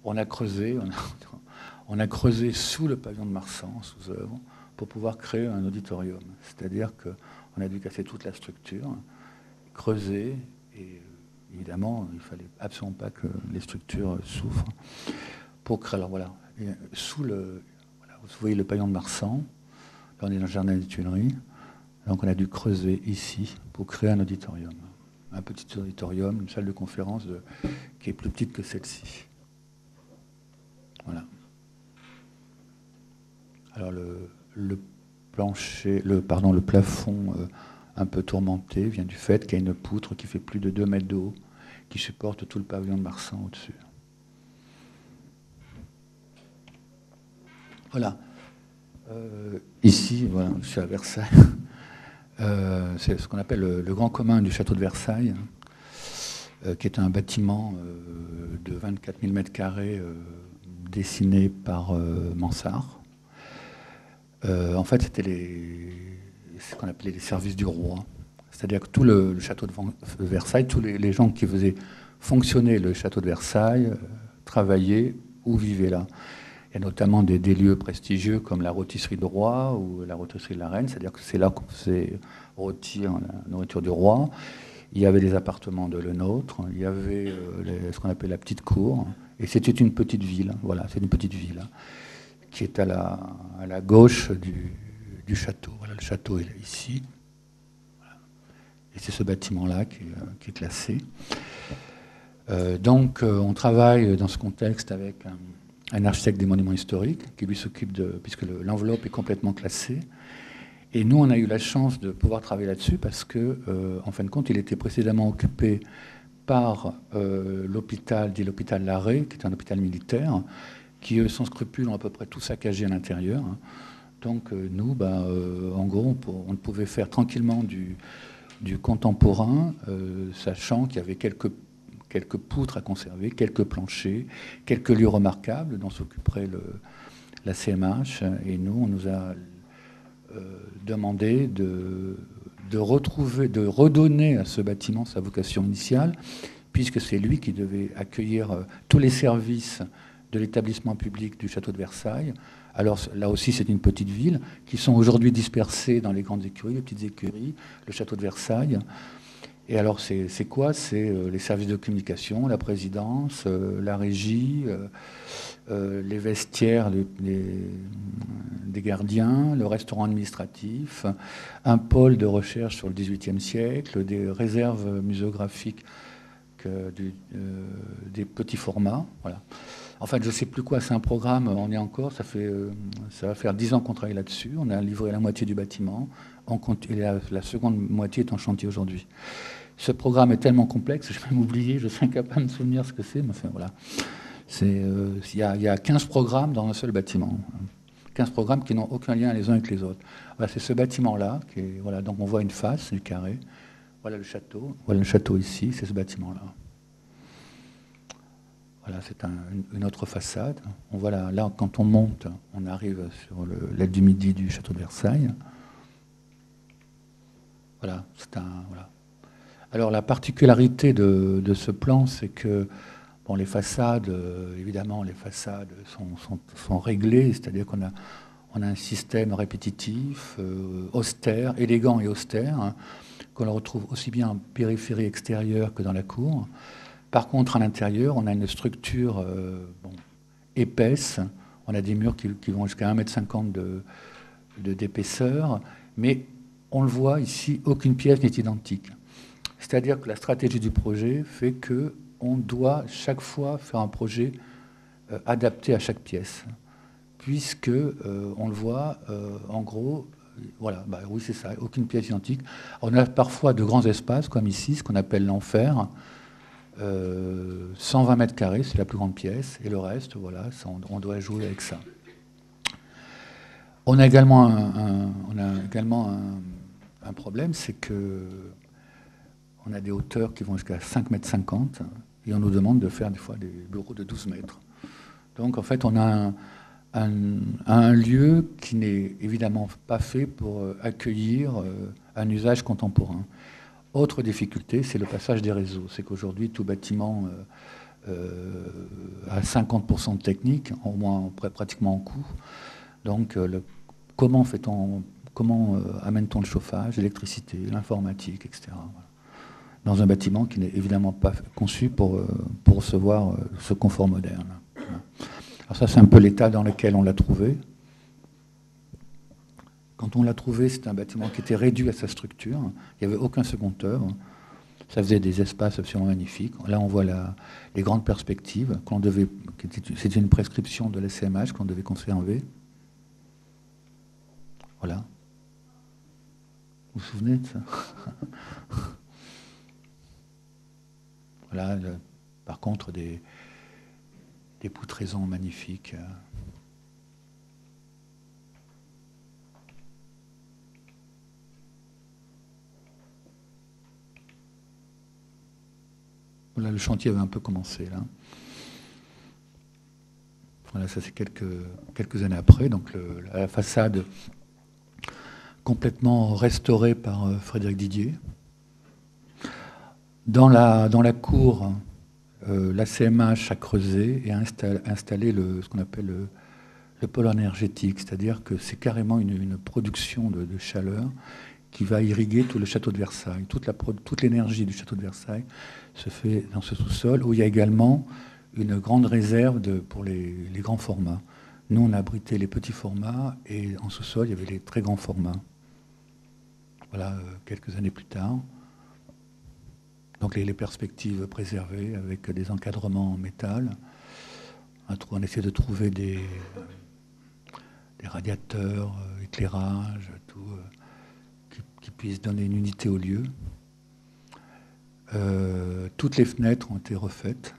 On a creusé sous le pavillon de Marsan, sous œuvre, pour pouvoir créer un auditorium. C'est-à-dire qu'on a dû casser toute la structure, creuser, et évidemment, il ne fallait absolument pas que les structures souffrent. Pour créer, alors voilà, vous voyez le pavillon de Marsan, là on est dans le jardin des Tuileries, donc on a dû creuser ici pour créer un auditorium. Un petit auditorium, une salle de conférence qui est plus petite que celle-ci. Voilà. Alors le plafond un peu tourmenté vient du fait qu'il y a une poutre qui fait plus de 2 mètres de haut, qui supporte tout le pavillon de Marsan au-dessus. Voilà. Ici, voilà, je suis à Versailles. C'est ce qu'on appelle le grand commun du château de Versailles, qui est un bâtiment de 24 000 m², dessiné par Mansart. En fait, c'était ce qu'on appelait les services du roi. C'est-à-dire que tout le château de Versailles, tous les gens qui faisaient fonctionner le château de Versailles, travaillaient ou vivaient là. Il y a notamment des lieux prestigieux comme la rôtisserie du roi ou la rôtisserie de la reine, c'est-à-dire que c'est là qu'on faisait rôtir la nourriture du roi. Il y avait des appartements de le nôtre, il y avait ce qu'on appelle la petite cour, et c'était une petite ville, voilà, c'est une petite ville qui est à la gauche du château. Voilà, le château est là, ici. Voilà. Et c'est ce bâtiment-là qui est classé. Donc, on travaille dans ce contexte avec un architecte des monuments historiques qui lui s'occupe puisque l'enveloppe est complètement classée. Et nous, on a eu la chance de pouvoir travailler là-dessus parce que, en fin de compte, il était précédemment occupé par l'hôpital, dit l'hôpital Larrey, qui est un hôpital militaire, qui, sans scrupules, ont à peu près tout saccagé à l'intérieur. Donc, nous, en gros, on pouvait faire tranquillement du contemporain, sachant qu'il y avait quelques poutres à conserver, quelques planchers, quelques lieux remarquables dont s'occuperait la CMH. Et nous, on nous a demandé de redonner à ce bâtiment sa vocation initiale, puisque c'est lui qui devait accueillir tous les services de l'établissement public du château de Versailles. Alors là aussi, c'est une petite ville, qui sont aujourd'hui dispersées dans les grandes écuries, les petites écuries, le château de Versailles. Et alors, c'est quoi? C'est les services de communication, la présidence, la régie, les vestiaires des gardiens, le restaurant administratif, un pôle de recherche sur le XVIIIe siècle, des réserves muséographiques des petits formats. Voilà. En fait, je ne sais plus quoi, c'est un programme, on est encore, ça va faire 10 ans qu'on travaille là-dessus, on a livré la moitié du bâtiment, et la seconde moitié est en chantier aujourd'hui. Ce programme est tellement complexe, je vais m'oublier, je suis incapable de me souvenir ce que c'est, mais enfin voilà. Il y a 15 programmes dans un seul bâtiment. 15 programmes qui n'ont aucun lien les uns avec les autres. Voilà, c'est ce bâtiment-là, voilà, donc on voit une face du carré. Voilà le château ici, c'est ce bâtiment-là. Voilà, c'est une autre façade. On voit là, quand on monte, on arrive sur l'aile du Midi du château de Versailles. Voilà, voilà. Alors la particularité de ce plan, c'est que bon, les façades, évidemment, les façades sont réglées, c'est-à-dire qu'on a un système répétitif, austère, élégant et austère, hein, qu'on retrouve aussi bien en périphérie extérieure que dans la cour. Par contre, à l'intérieur, on a une structure épaisse, on a des murs qui vont jusqu'à 1,50 m d'épaisseur, mais on le voit ici, aucune pièce n'est identique. C'est-à-dire que la stratégie du projet fait qu'on doit chaque fois faire un projet adapté à chaque pièce. Puisque, on le voit, en gros, voilà, oui c'est ça, aucune pièce identique. On a parfois de grands espaces, comme ici, ce qu'on appelle l'enfer, 120 m², c'est la plus grande pièce, et le reste, voilà, on doit jouer avec ça. On a également un problème, c'est que on a des hauteurs qui vont jusqu'à 5,50 m, et on nous demande de faire des fois des bureaux de 12 mètres. Donc en fait, on a un lieu qui n'est évidemment pas fait pour accueillir un usage contemporain. Autre difficulté, c'est le passage des réseaux. C'est qu'aujourd'hui, tout bâtiment a 50% de technique, au moins pratiquement en coût. Donc comment amène-t-on le chauffage, l'électricité, l'informatique, etc. Voilà. Dans un bâtiment qui n'est évidemment pas conçu pour recevoir ce confort moderne. Voilà. Alors ça, c'est un peu l'état dans lequel on l'a trouvé. Quand on l'a trouvé, c'était un bâtiment qui était réduit à sa structure. Il n'y avait aucun second œuvre. Ça faisait des espaces absolument magnifiques. Là, on voit les grandes perspectives. C'était une prescription de la CMH qu'on devait conserver. Voilà. Vous vous souvenez de ça? Voilà, par contre, des poutraisons magnifiques. Voilà, le chantier avait un peu commencé là. Voilà, ça c'est quelques années après. Donc la façade complètement restaurée par Frédéric Didier. Dans la cour, la CMH a creusé et a installé ce qu'on appelle le pôle énergétique, c'est-à-dire que c'est carrément une production de chaleur qui va irriguer tout le château de Versailles. Toute l'énergie du château de Versailles se fait dans ce sous-sol, où il y a également une grande réserve pour les grands formats. Nous, on a abrité les petits formats, et en sous-sol, il y avait les très grands formats. Voilà, quelques années plus tard. Donc les perspectives préservées, avec des encadrements en métal. On essaie de trouver des radiateurs, éclairage, tout, qui puissent donner une unité au lieu. Toutes les fenêtres ont été refaites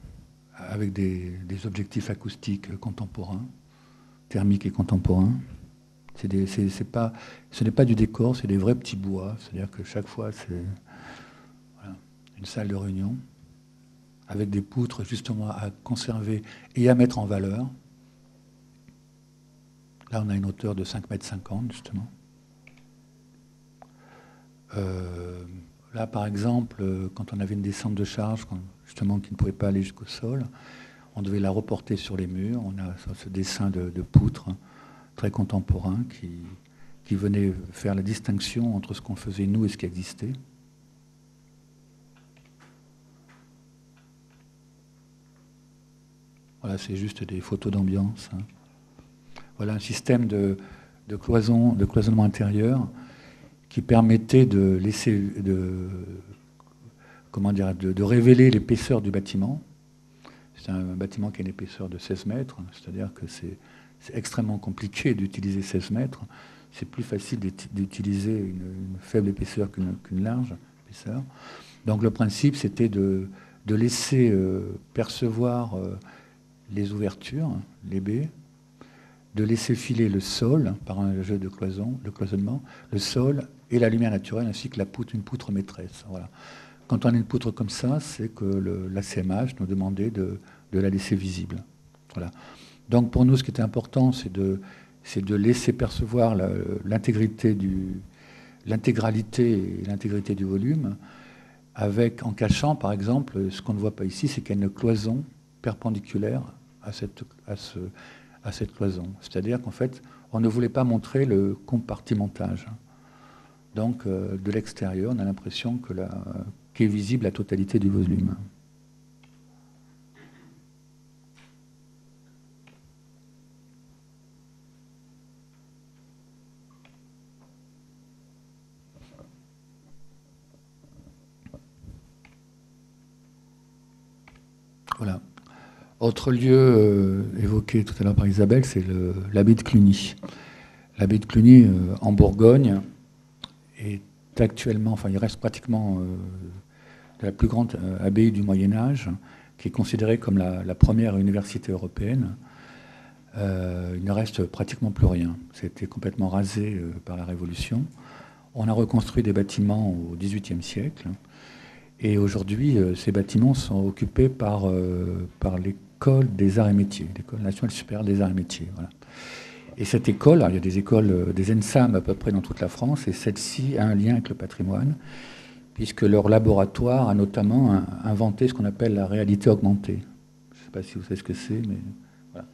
avec des objectifs acoustiques contemporains, thermiques et contemporains. Ce n'est pas du décor, c'est des vrais petits bois. C'est-à-dire que chaque fois, c'est une salle de réunion avec des poutres justement à conserver et à mettre en valeur. Là, on a une hauteur de 5,50 m, justement. Là, par exemple, quand on avait une descente de charge, justement, qui ne pouvait pas aller jusqu'au sol, on devait la reporter sur les murs. On a ce dessin de poutres très contemporain qui venait faire la distinction entre ce qu'on faisait nous et ce qui existait. Voilà, c'est juste des photos d'ambiance. Voilà un système de cloisonnement intérieur qui permettait de révéler l'épaisseur du bâtiment. C'est un bâtiment qui a une épaisseur de 16 mètres, c'est-à-dire que c'est extrêmement compliqué d'utiliser 16 mètres. C'est plus facile d'utiliser une faible épaisseur qu'une large épaisseur. Donc le principe, c'était de laisser percevoir les ouvertures, les baies, de laisser filer le sol par un jeu de cloisonnement, le sol et la lumière naturelle, ainsi que une poutre maîtresse. Voilà. Quand on a une poutre comme ça, c'est que la CMH nous demandait de la laisser visible. Voilà. Donc pour nous, ce qui était important, c'est de laisser percevoir l'intégralité et l'intégrité du volume, en cachant, par exemple, ce qu'on ne voit pas ici, c'est qu'il y a une cloison perpendiculaire à cette cloison. C'est-à-dire qu'en fait, on ne voulait pas montrer le compartimentage. Donc, de l'extérieur, on a l'impression qu'est visible la totalité du volume. Voilà. Autre lieu évoqué tout à l'heure par Isabelle, c'est l'abbaye de Cluny. L'abbaye de Cluny, en Bourgogne, est actuellement, il reste pratiquement la plus grande abbaye du Moyen-Âge, qui est considérée comme la première université européenne. Il ne reste pratiquement plus rien. C'était complètement rasé par la Révolution. On a reconstruit des bâtiments au XVIIIe siècle. Et aujourd'hui, ces bâtiments sont occupés par l'école des arts et métiers, l'école nationale supérieure des arts et métiers. Voilà. Et cette école, il y a des écoles, des ENSAM à peu près dans toute la France, et celle-ci a un lien avec le patrimoine, puisque leur laboratoire a notamment inventé ce qu'on appelle la réalité augmentée. Je ne sais pas si vous savez ce que c'est, mais voilà.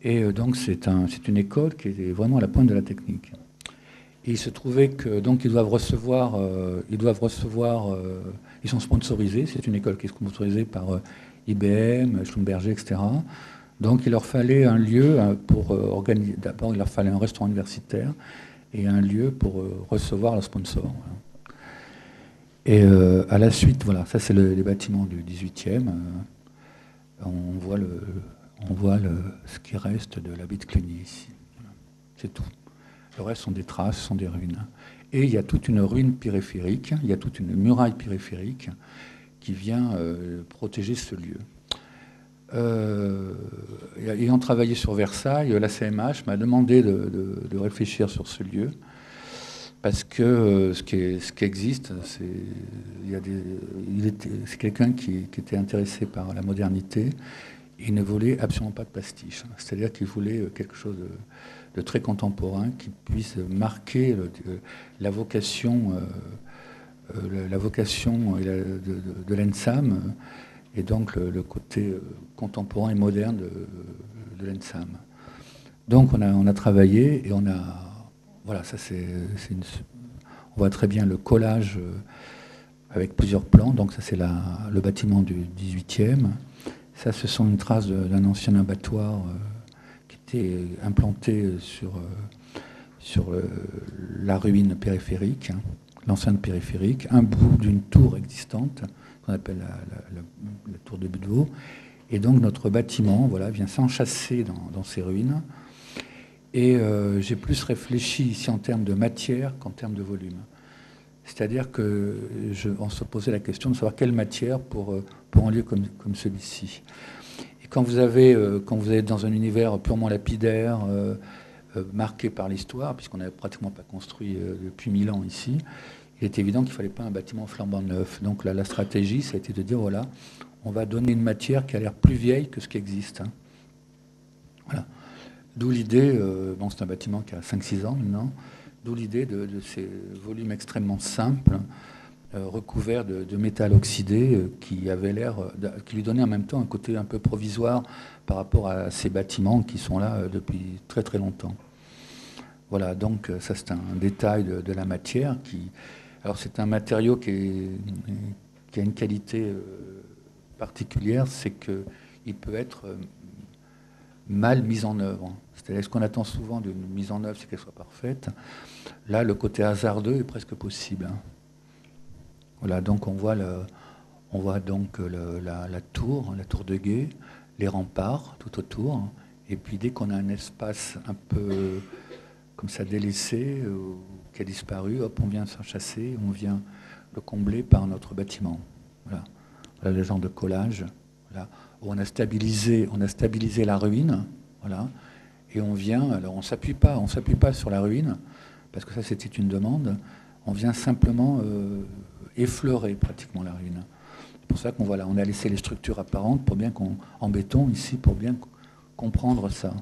Et donc c'est une école qui est vraiment à la pointe de la technique. Et il se trouvait que donc ils sont sponsorisés. C'est une école qui est sponsorisée par IBM, Schlumberger, etc. Donc il leur fallait un lieu pour organiser. D'abord, il leur fallait un restaurant universitaire et un lieu pour recevoir le sponsor. Et à la suite, voilà, ça c'est les bâtiments du 18e. On voit ce qui reste de l'abbaye de Cluny ici. C'est tout. Le reste sont des traces, sont des ruines. Et il y a toute une ruine périphérique, il y a toute une muraille périphérique qui vient protéger ce lieu. Ayant travaillé sur Versailles, la CMH m'a demandé de réfléchir sur ce lieu. parce que ce qui existe, c'est quelqu'un qui était intéressé par la modernité. Il ne voulait absolument pas de pastiche. C'est-à-dire qu'il voulait quelque chose de très contemporain qui puisse marquer la vocation, de l'ENSAM et donc le côté contemporain et moderne de l'ENSAM. Donc on a travaillé et voilà, ça on voit très bien le collage avec plusieurs plans. Donc ça c'est le bâtiment du 18e. Ça, ce sont une trace d'un ancien abattoir qui était implanté sur la ruine périphérique, l'enceinte périphérique, un bout d'une tour existante, qu'on appelle la tour de Budvaux. Et donc notre bâtiment voilà, vient s'enchasser dans ces ruines. Et j'ai plus réfléchi ici en termes de matière qu'en termes de volume. C'est-à-dire qu'on se posait la question de savoir quelle matière pour un lieu comme celui-ci. Et quand vous êtes dans un univers purement lapidaire, marqué par l'histoire, puisqu'on n'avait pratiquement pas construit depuis 1000 ans ici, il est évident qu'il ne fallait pas un bâtiment flambant neuf. Donc la stratégie, ça a été de dire, voilà, on va donner une matière qui a l'air plus vieille que ce qui existe. Hein. Voilà. D'où l'idée, c'est un bâtiment qui a 5-6 ans maintenant, d'où l'idée de ces volumes extrêmement simples, recouverts de métal oxydé, qui lui donnait en même temps un côté un peu provisoire par rapport à ces bâtiments qui sont là depuis très très longtemps. Voilà, donc ça c'est un détail de la matière. Alors c'est un matériau qui a une qualité particulière, c'est qu'il peut être mal mise en œuvre. C'est-à-dire ce qu'on attend souvent d'une mise en œuvre, c'est qu'elle soit parfaite. Là, le côté hasardeux est presque possible. Voilà, donc on voit donc la tour de guet, les remparts tout autour, et puis dès qu'on a un espace un peu comme ça délaissé, qui a disparu, hop, on vient s'enchasser, on vient le combler par notre bâtiment. Voilà, voilà le genre de collage. Voilà, où on a stabilisé la ruine, voilà, et on vient, alors on s'appuie pas sur la ruine, parce que ça c'était une demande, on vient simplement effleurer pratiquement la ruine. C'est pour ça on a laissé les structures apparentes en béton ici, pour bien comprendre ça.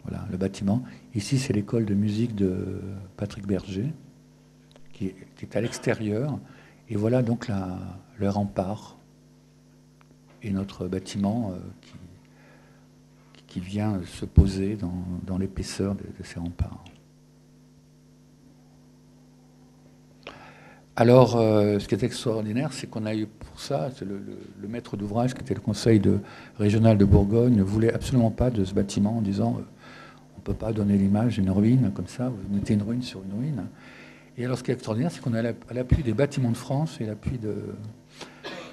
Voilà, le bâtiment. Ici, c'est l'école de musique de Patrick Berger, qui est à l'extérieur, et voilà donc le rempart et notre bâtiment qui vient se poser dans l'épaisseur de ces remparts. Alors, ce qui est extraordinaire, c'est qu'on a eu pour ça, le maître d'ouvrage, qui était le conseil régional de Bourgogne, ne voulait absolument pas de ce bâtiment en disant on ne peut pas donner l'image d'une ruine comme ça, vous mettez une ruine sur une ruine. Et alors, ce qui est extraordinaire, c'est qu'on a à l'appui des bâtiments de France et à l'appui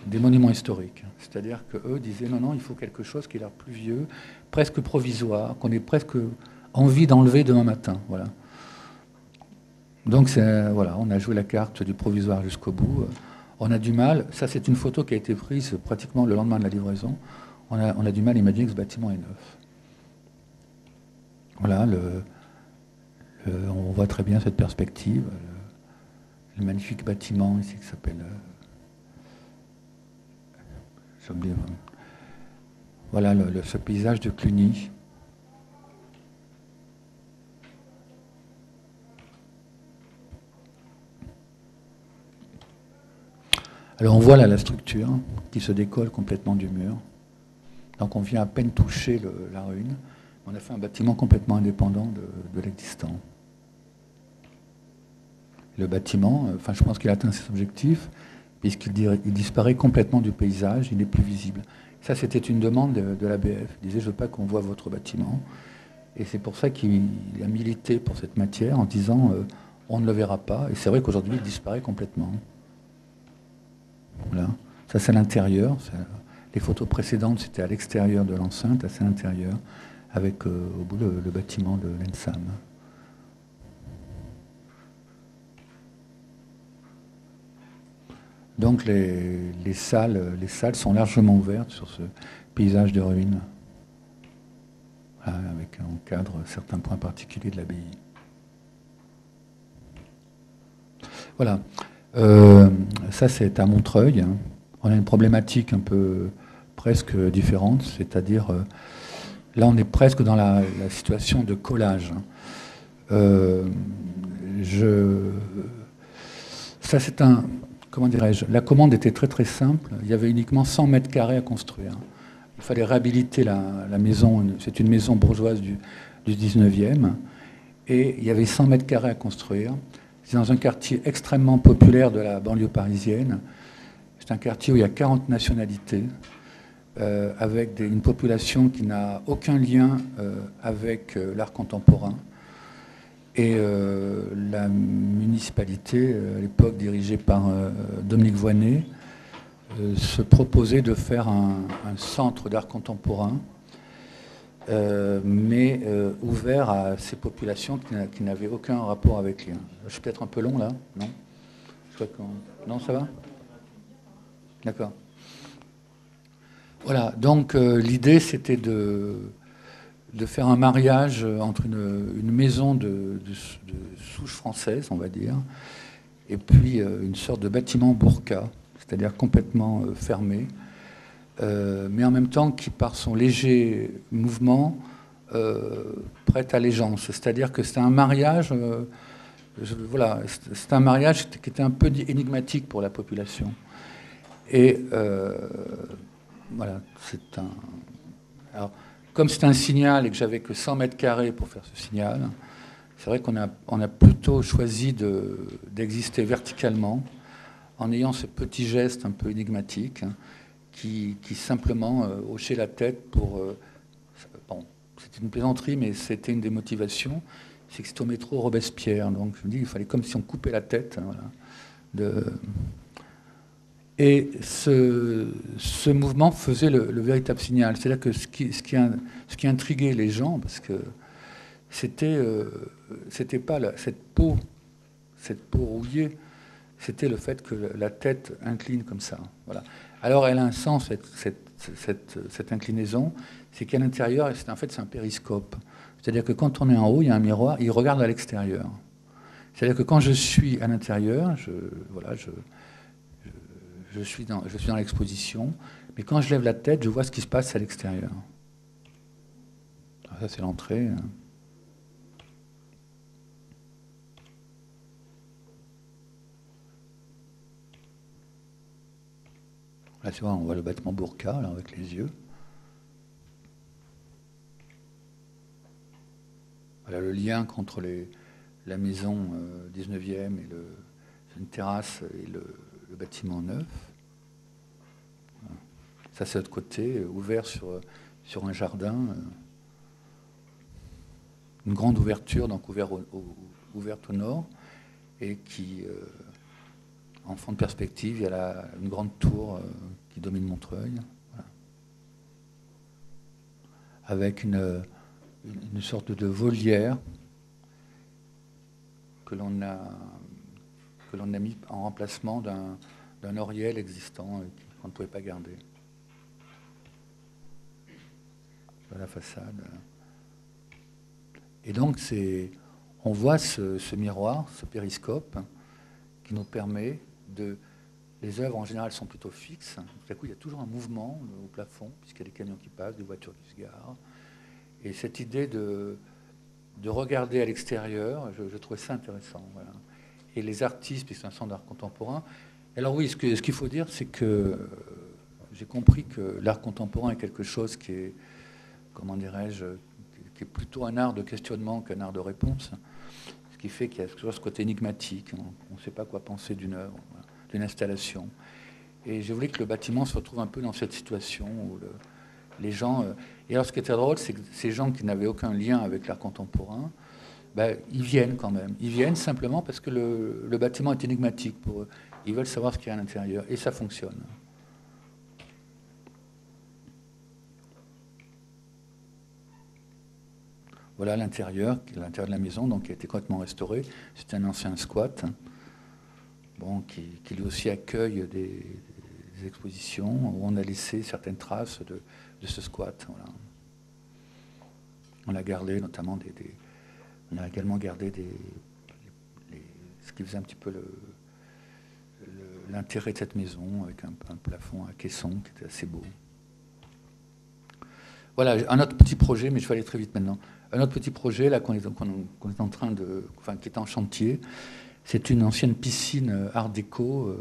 des monuments historiques. C'est-à-dire qu'eux disaient non, il faut quelque chose qui a l'air plus vieux, presque provisoire, qu'on ait presque envie d'enlever demain matin. Voilà. Donc voilà, on a joué la carte du provisoire jusqu'au bout. On a du mal, ça c'est une photo qui a été prise pratiquement le lendemain de la livraison, on a du mal à imaginer que ce bâtiment est neuf. Voilà, on voit très bien cette perspective, le magnifique bâtiment ici qui s'appelle... Voilà ce paysage de Cluny. Alors on voit là la structure qui se décolle complètement du mur. Donc on vient à peine toucher la ruine. On a fait un bâtiment complètement indépendant de l'existant. Le bâtiment, je pense qu'il atteint ses objectifs, puisqu'il disparaît complètement du paysage, il n'est plus visible. Ça, c'était une demande de l'ABF. Il disait, je ne veux pas qu'on voit votre bâtiment. Et c'est pour ça qu'il a milité pour cette matière, en disant, on ne le verra pas. Et c'est vrai qu'aujourd'hui, il disparaît complètement. Voilà. Ça, c'est l'intérieur. Les photos précédentes, c'était à l'extérieur de l'enceinte, c'est à l'intérieur, avec au bout le bâtiment de l'ENSAM. Donc les salles sont largement ouvertes sur ce paysage de ruines, avec en cadre certains points particuliers de l'abbaye. Voilà. Ça, c'est à Montreuil. On a une problématique un peu presque différente, c'est-à-dire, là, on est presque dans la situation de collage. Ça, c'est un... Comment dirais-je? La commande était très très simple. Il y avait uniquement 100 mètres carrés à construire. Il fallait réhabiliter la maison. C'est une maison bourgeoise du 19e. Et il y avait 100 mètres carrés à construire. C'est dans un quartier extrêmement populaire de la banlieue parisienne. C'est un quartier où il y a 40 nationalités, avec une population qui n'a aucun lien avec l'art contemporain. Et la municipalité, à l'époque dirigée par Dominique Voynet, se proposait de faire un centre d'art contemporain, mais ouvert à ces populations qui n'avaient aucun rapport avec lui. Je suis peut-être un peu long là, non? Non, ça va? D'accord. Voilà, donc l'idée c'était de faire un mariage entre une maison de souche française, on va dire, et puis une sorte de bâtiment burqa, c'est-à-dire complètement fermé, mais en même temps qui, par son léger mouvement, prête allégeance. C'est-à-dire que c'était un mariage, voilà, c'était un mariage qui était un peu énigmatique pour la population. Et voilà, c'est un... Alors, comme c'est un signal et que j'avais que 100 mètres carrés pour faire ce signal, c'est vrai qu'on a plutôt choisi d'exister verticalement en ayant ce petit geste un peu énigmatique qui simplement hochait la tête pour... bon, c'était une plaisanterie, mais c'était une des motivations. C'est que c'était au métro Robespierre. Donc je me dis, il fallait comme si on coupait la tête. Voilà, Et ce mouvement faisait le véritable signal. C'est-à-dire que ce qui intriguait les gens, parce que c'était pas cette peau rouillée, c'était le fait que la tête incline comme ça. Voilà. Alors elle a un sens, cette inclinaison, c'est qu'à l'intérieur, en fait, c'est un périscope. C'est-à-dire que quand on est en haut, il y a un miroir, il regarde à l'extérieur. C'est-à-dire que quand je suis à l'intérieur, je suis dans l'exposition, mais quand je lève la tête, je vois ce qui se passe à l'extérieur. Ça, c'est l'entrée. Là, tu vois, on voit le bâtiment burqa, là, avec les yeux. Voilà le lien entre la maison 19e et une terrasse et le bâtiment neuf. Ça, c'est de l'autre côté, ouvert sur un jardin. Une grande ouverture, donc ouverte au nord, et qui, en fond de perspective, il y a une grande tour qui domine Montreuil. Voilà. Avec une sorte de volière que l'on a mis en remplacement d'un oriel existant qu'on ne pouvait pas garder. Voilà la façade. Et donc, on voit ce miroir, ce périscope, qui nous permet de... Les œuvres, en général, sont plutôt fixes. Tout à coup, il y a toujours un mouvement au plafond, puisqu'il y a des camions qui passent, des voitures qui se garent. Et cette idée de regarder à l'extérieur, je trouvais ça intéressant. Voilà. Et les artistes, puisque c'est un centre d'art contemporain... Alors oui, ce qu'il faut dire, c'est que j'ai compris que l'art contemporain est quelque chose qui est, comment dirais-je, qui est plutôt un art de questionnement qu'un art de réponse, ce qui fait qu'il y a toujours ce côté énigmatique, on ne sait pas quoi penser d'une œuvre, d'une installation. Et je voulais que le bâtiment se retrouve un peu dans cette situation où les gens... Et alors ce qui était drôle, c'est que ces gens qui n'avaient aucun lien avec l'art contemporain, ben, ils viennent quand même. Ils viennent simplement parce que le bâtiment est énigmatique pour eux. Ils veulent savoir ce qu'il y a à l'intérieur, et ça fonctionne. Voilà l'intérieur de la maison, donc, qui a été complètement restauré. C'est un ancien squat, bon, qui lui aussi accueille des expositions où on a laissé certaines traces de ce squat. Voilà. On a gardé notamment on a également gardé ce qui faisait un petit peu l'intérêt de cette maison, avec un plafond à caisson qui était assez beau. Voilà, un autre petit projet, mais je vais aller très vite maintenant. Un autre petit projet là qu'on est en train de, enfin, qui est en chantier, c'est une ancienne piscine art déco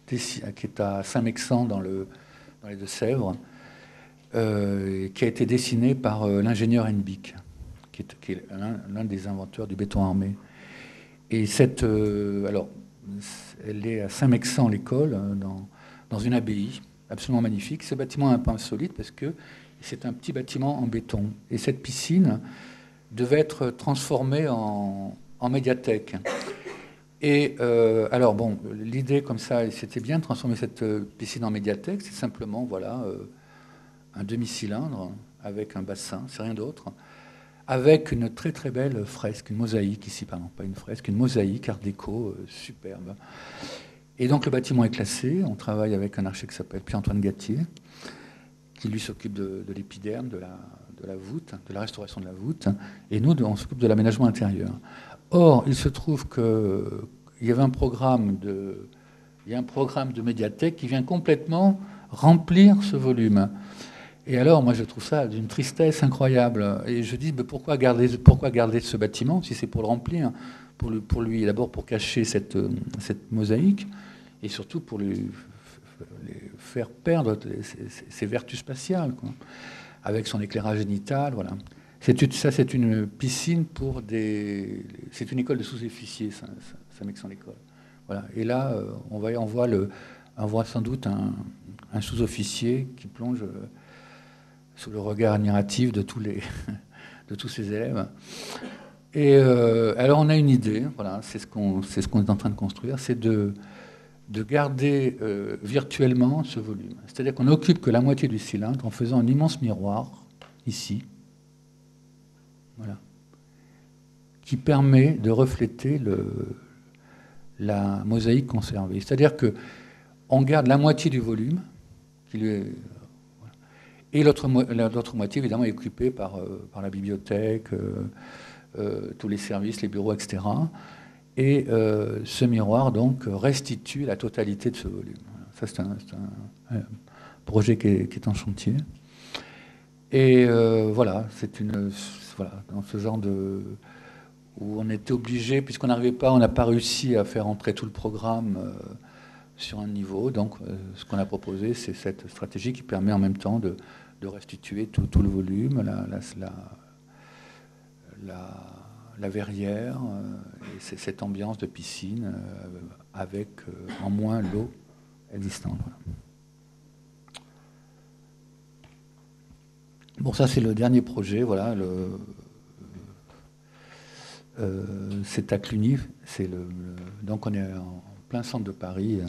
qui est à Saint-Mexan dans les Deux-Sèvres, qui a été dessinée par l'ingénieur Henbick, qui est l'un des inventeurs du béton armé. Et alors, elle est à Saint-Mexan, l'école, dans une abbaye absolument magnifique. Ce bâtiment est un peu insolite parce que c'est un petit bâtiment en béton. Et cette piscine devait être transformée en médiathèque. Et alors, bon, l'idée comme ça, c'était bien de transformer cette piscine en médiathèque. C'est simplement, voilà, un demi-cylindre avec un bassin, c'est rien d'autre, avec une très très belle fresque, une mosaïque ici, pardon, pas une fresque, une mosaïque art déco superbe. Et donc le bâtiment est classé. On travaille avec un architecte qui s'appelle Pierre-Antoine Gattier, qui lui s'occupe de l'épiderme, de la voûte, de la restauration de la voûte, et nous, on s'occupe de l'aménagement intérieur. Or, il se trouve qu'il y avait un programme de médiathèque qui vient complètement remplir ce volume. Et alors, moi, je trouve ça d'une tristesse incroyable. Et je dis, mais pourquoi garder ce bâtiment si c'est pour le remplir, pour lui, d'abord pour cacher cette mosaïque, et surtout pour lui faire perdre ses vertus spatiales, quoi, avec son éclairage génital, voilà. C'est une piscine c'est une école de sous-officiers, Saint-Mexan l'école. Voilà. Et là, on voit sans doute un sous-officier qui plonge sous le regard admiratif de tous ses élèves. Et alors, on a une idée, voilà, c'est ce qu'on est en train de construire, c'est de garder virtuellement ce volume. C'est-à-dire qu'on n'occupe que la moitié du cylindre en faisant un immense miroir, ici, voilà, qui permet de refléter la mosaïque conservée. C'est-à-dire qu'on garde la moitié du volume, et l'autre moitié, évidemment, est occupée par la bibliothèque, tous les services, les bureaux, etc. Et ce miroir, donc, restitue la totalité de ce volume. Ça, c'est un projet qui est en chantier. Et voilà, voilà, dans ce genre où on était obligé, puisqu'on n'arrivait pas, on n'a pas réussi à faire entrer tout le programme sur un niveau. Donc, ce qu'on a proposé, c'est cette stratégie qui permet en même temps de restituer tout le volume, la verrière, et cette ambiance de piscine avec en moins l'eau existante. Voilà. Bon, ça c'est le dernier projet, voilà. C'est à Cluny, donc on est en plein centre de Paris.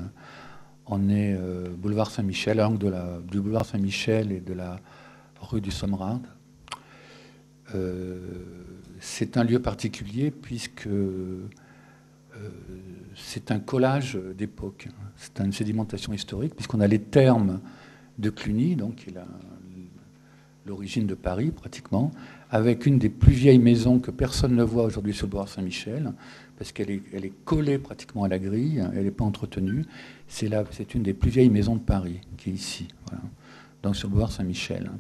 On est boulevard Saint-Michel, à l'angle du boulevard Saint-Michel et de la rue du Sommerard. C'est un lieu particulier puisque c'est un collage d'époque. C'est une sédimentation historique puisqu'on a les thermes de Cluny, donc qui est l'origine de Paris pratiquement, avec une des plus vieilles maisons que personne ne voit aujourd'hui sur le boulevard Saint-Michel, parce qu'elle est collée pratiquement à la grille, elle n'est pas entretenue. C'est une des plus vieilles maisons de Paris qui est ici, voilà. Donc sur le boulevard Saint-Michel.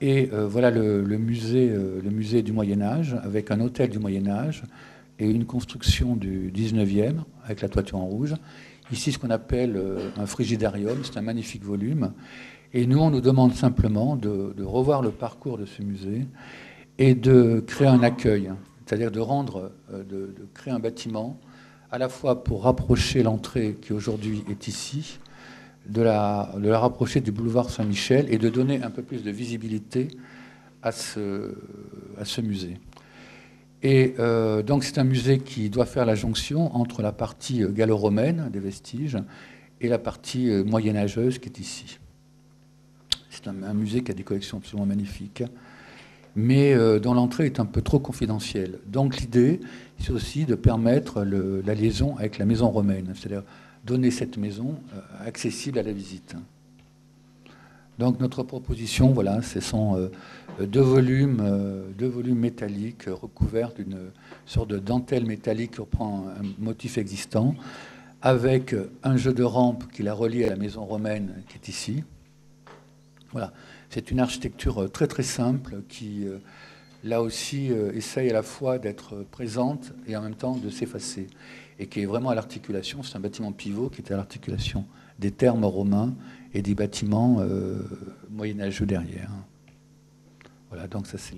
Et voilà le musée du Moyen-Âge, avec un hôtel du Moyen-Âge et une construction du 19e, avec la toiture en rouge. Ici, ce qu'on appelle un frigidarium, c'est un magnifique volume. Et nous, on nous demande simplement de revoir le parcours de ce musée et de créer un accueil, c'est-à-dire de créer un bâtiment, à la fois pour rapprocher l'entrée qui aujourd'hui est ici, de la rapprocher du boulevard Saint-Michel et de donner un peu plus de visibilité à ce musée. Et donc c'est un musée qui doit faire la jonction entre la partie gallo-romaine des vestiges et la partie moyenâgeuse qui est ici. C'est un musée qui a des collections absolument magnifiques, mais dont l'entrée est un peu trop confidentielle. Donc l'idée, c'est aussi de permettre la liaison avec la maison romaine, c'est-à-dire donner cette maison accessible à la visite. Donc notre proposition, voilà, ce sont deux volumes recouverts d'une sorte de dentelle métallique qui reprend un motif existant, avec un jeu de rampe qui la relie à la maison romaine qui est ici. Voilà. C'est une architecture très très simple qui, là aussi, essaye à la fois d'être présente et en même temps de s'effacer. Et qui est vraiment à l'articulation, c'est un bâtiment pivot qui est à l'articulation des thermes romains et des bâtiments moyenâgeux derrière. Voilà, donc ça c'est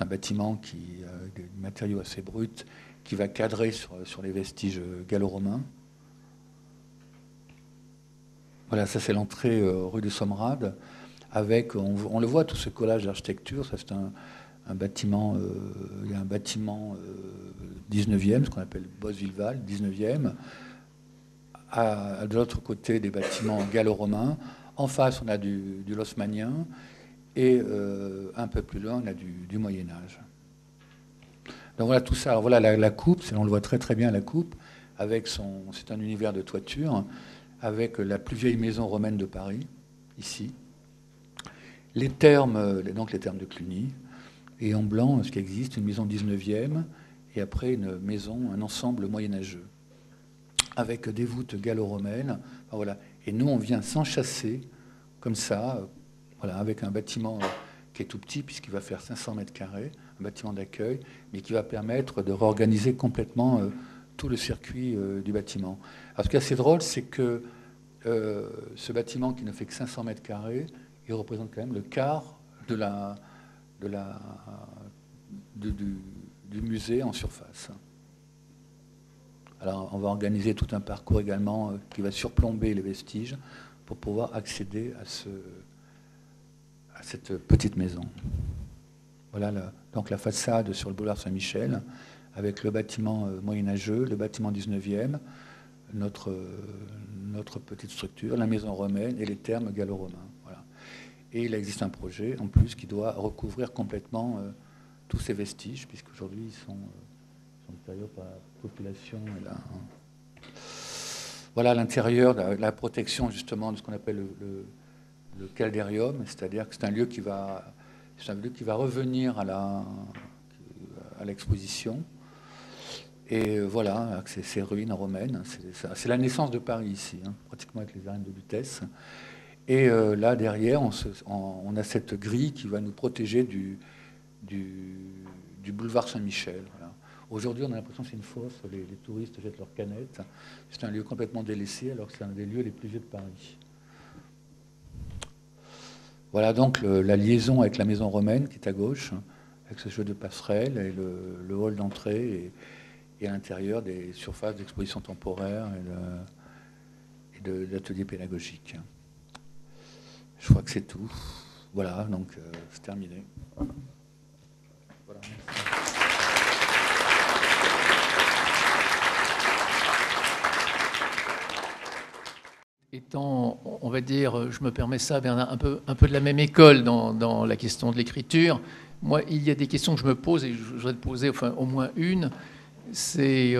un bâtiment qui a des matériaux assez bruts, qui va cadrer sur les vestiges gallo-romains. Voilà, ça c'est l'entrée rue de Sommerade, avec, on le voit, tout ce collage d'architecture. Ça c'est un bâtiment, il y a un bâtiment 19e, ce qu'on appelle Bosvilleval, 19e. De l'autre côté, des bâtiments gallo-romains. En face, on a du haussmannien. Et un peu plus loin, on a du Moyen-Âge. Donc voilà tout ça. Alors voilà la coupe, on le voit très très bien, la coupe, avec c'est un univers de toiture, avec la plus vieille maison romaine de Paris, ici. Les thermes, donc les thermes de Cluny. Et en blanc, ce qui existe, une maison 19e, et après une maison, un ensemble moyenâgeux, avec des voûtes gallo-romaines. Enfin, voilà. Et nous, on vient s'enchasser, comme ça, voilà, avec un bâtiment qui est tout petit, puisqu'il va faire 500 mètres carrés, un bâtiment d'accueil, mais qui va permettre de réorganiser complètement tout le circuit du bâtiment. Alors, ce qui est assez drôle, c'est que ce bâtiment qui ne fait que 500 mètres carrés, il représente quand même le quart du musée en surface. Alors, on va organiser tout un parcours également qui va surplomber les vestiges pour pouvoir accéder à cette petite maison. Voilà donc la façade sur le boulevard Saint-Michel, avec le bâtiment moyenâgeux, le bâtiment 19e, notre petite structure, la maison romaine et les thermes gallo-romains. Voilà. Et il existe un projet, en plus, qui doit recouvrir complètement tous ces vestiges, puisqu'aujourd'hui, ils sont intérieurs par la population. Voilà l'intérieur, la protection, justement, de ce qu'on appelle le caldérium, c'est-à-dire que c'est un lieu qui va revenir à l'exposition. Et voilà, avec ces ruines romaines, c'est la naissance de Paris ici, hein, pratiquement avec les arènes de Lutèce. Et là, derrière, on a cette grille qui va nous protéger du boulevard Saint-Michel. Voilà. Aujourd'hui, on a l'impression que c'est une fosse, les touristes jettent leurs canettes. C'est un lieu complètement délaissé, alors que c'est un des lieux les plus vieux de Paris. Voilà donc la liaison avec la maison romaine qui est à gauche, avec ce jeu de passerelles et le hall d'entrée et à l'intérieur des surfaces d'exposition temporaire et de l'atelier pédagogique. Je crois que c'est tout. Voilà, donc c'est terminé. Voilà. Étant, on va dire, je me permets ça, Bernard, un peu de la même école dans la question de l'écriture, moi, il y a des questions que je me pose et je voudrais te poser enfin, au moins une. C'est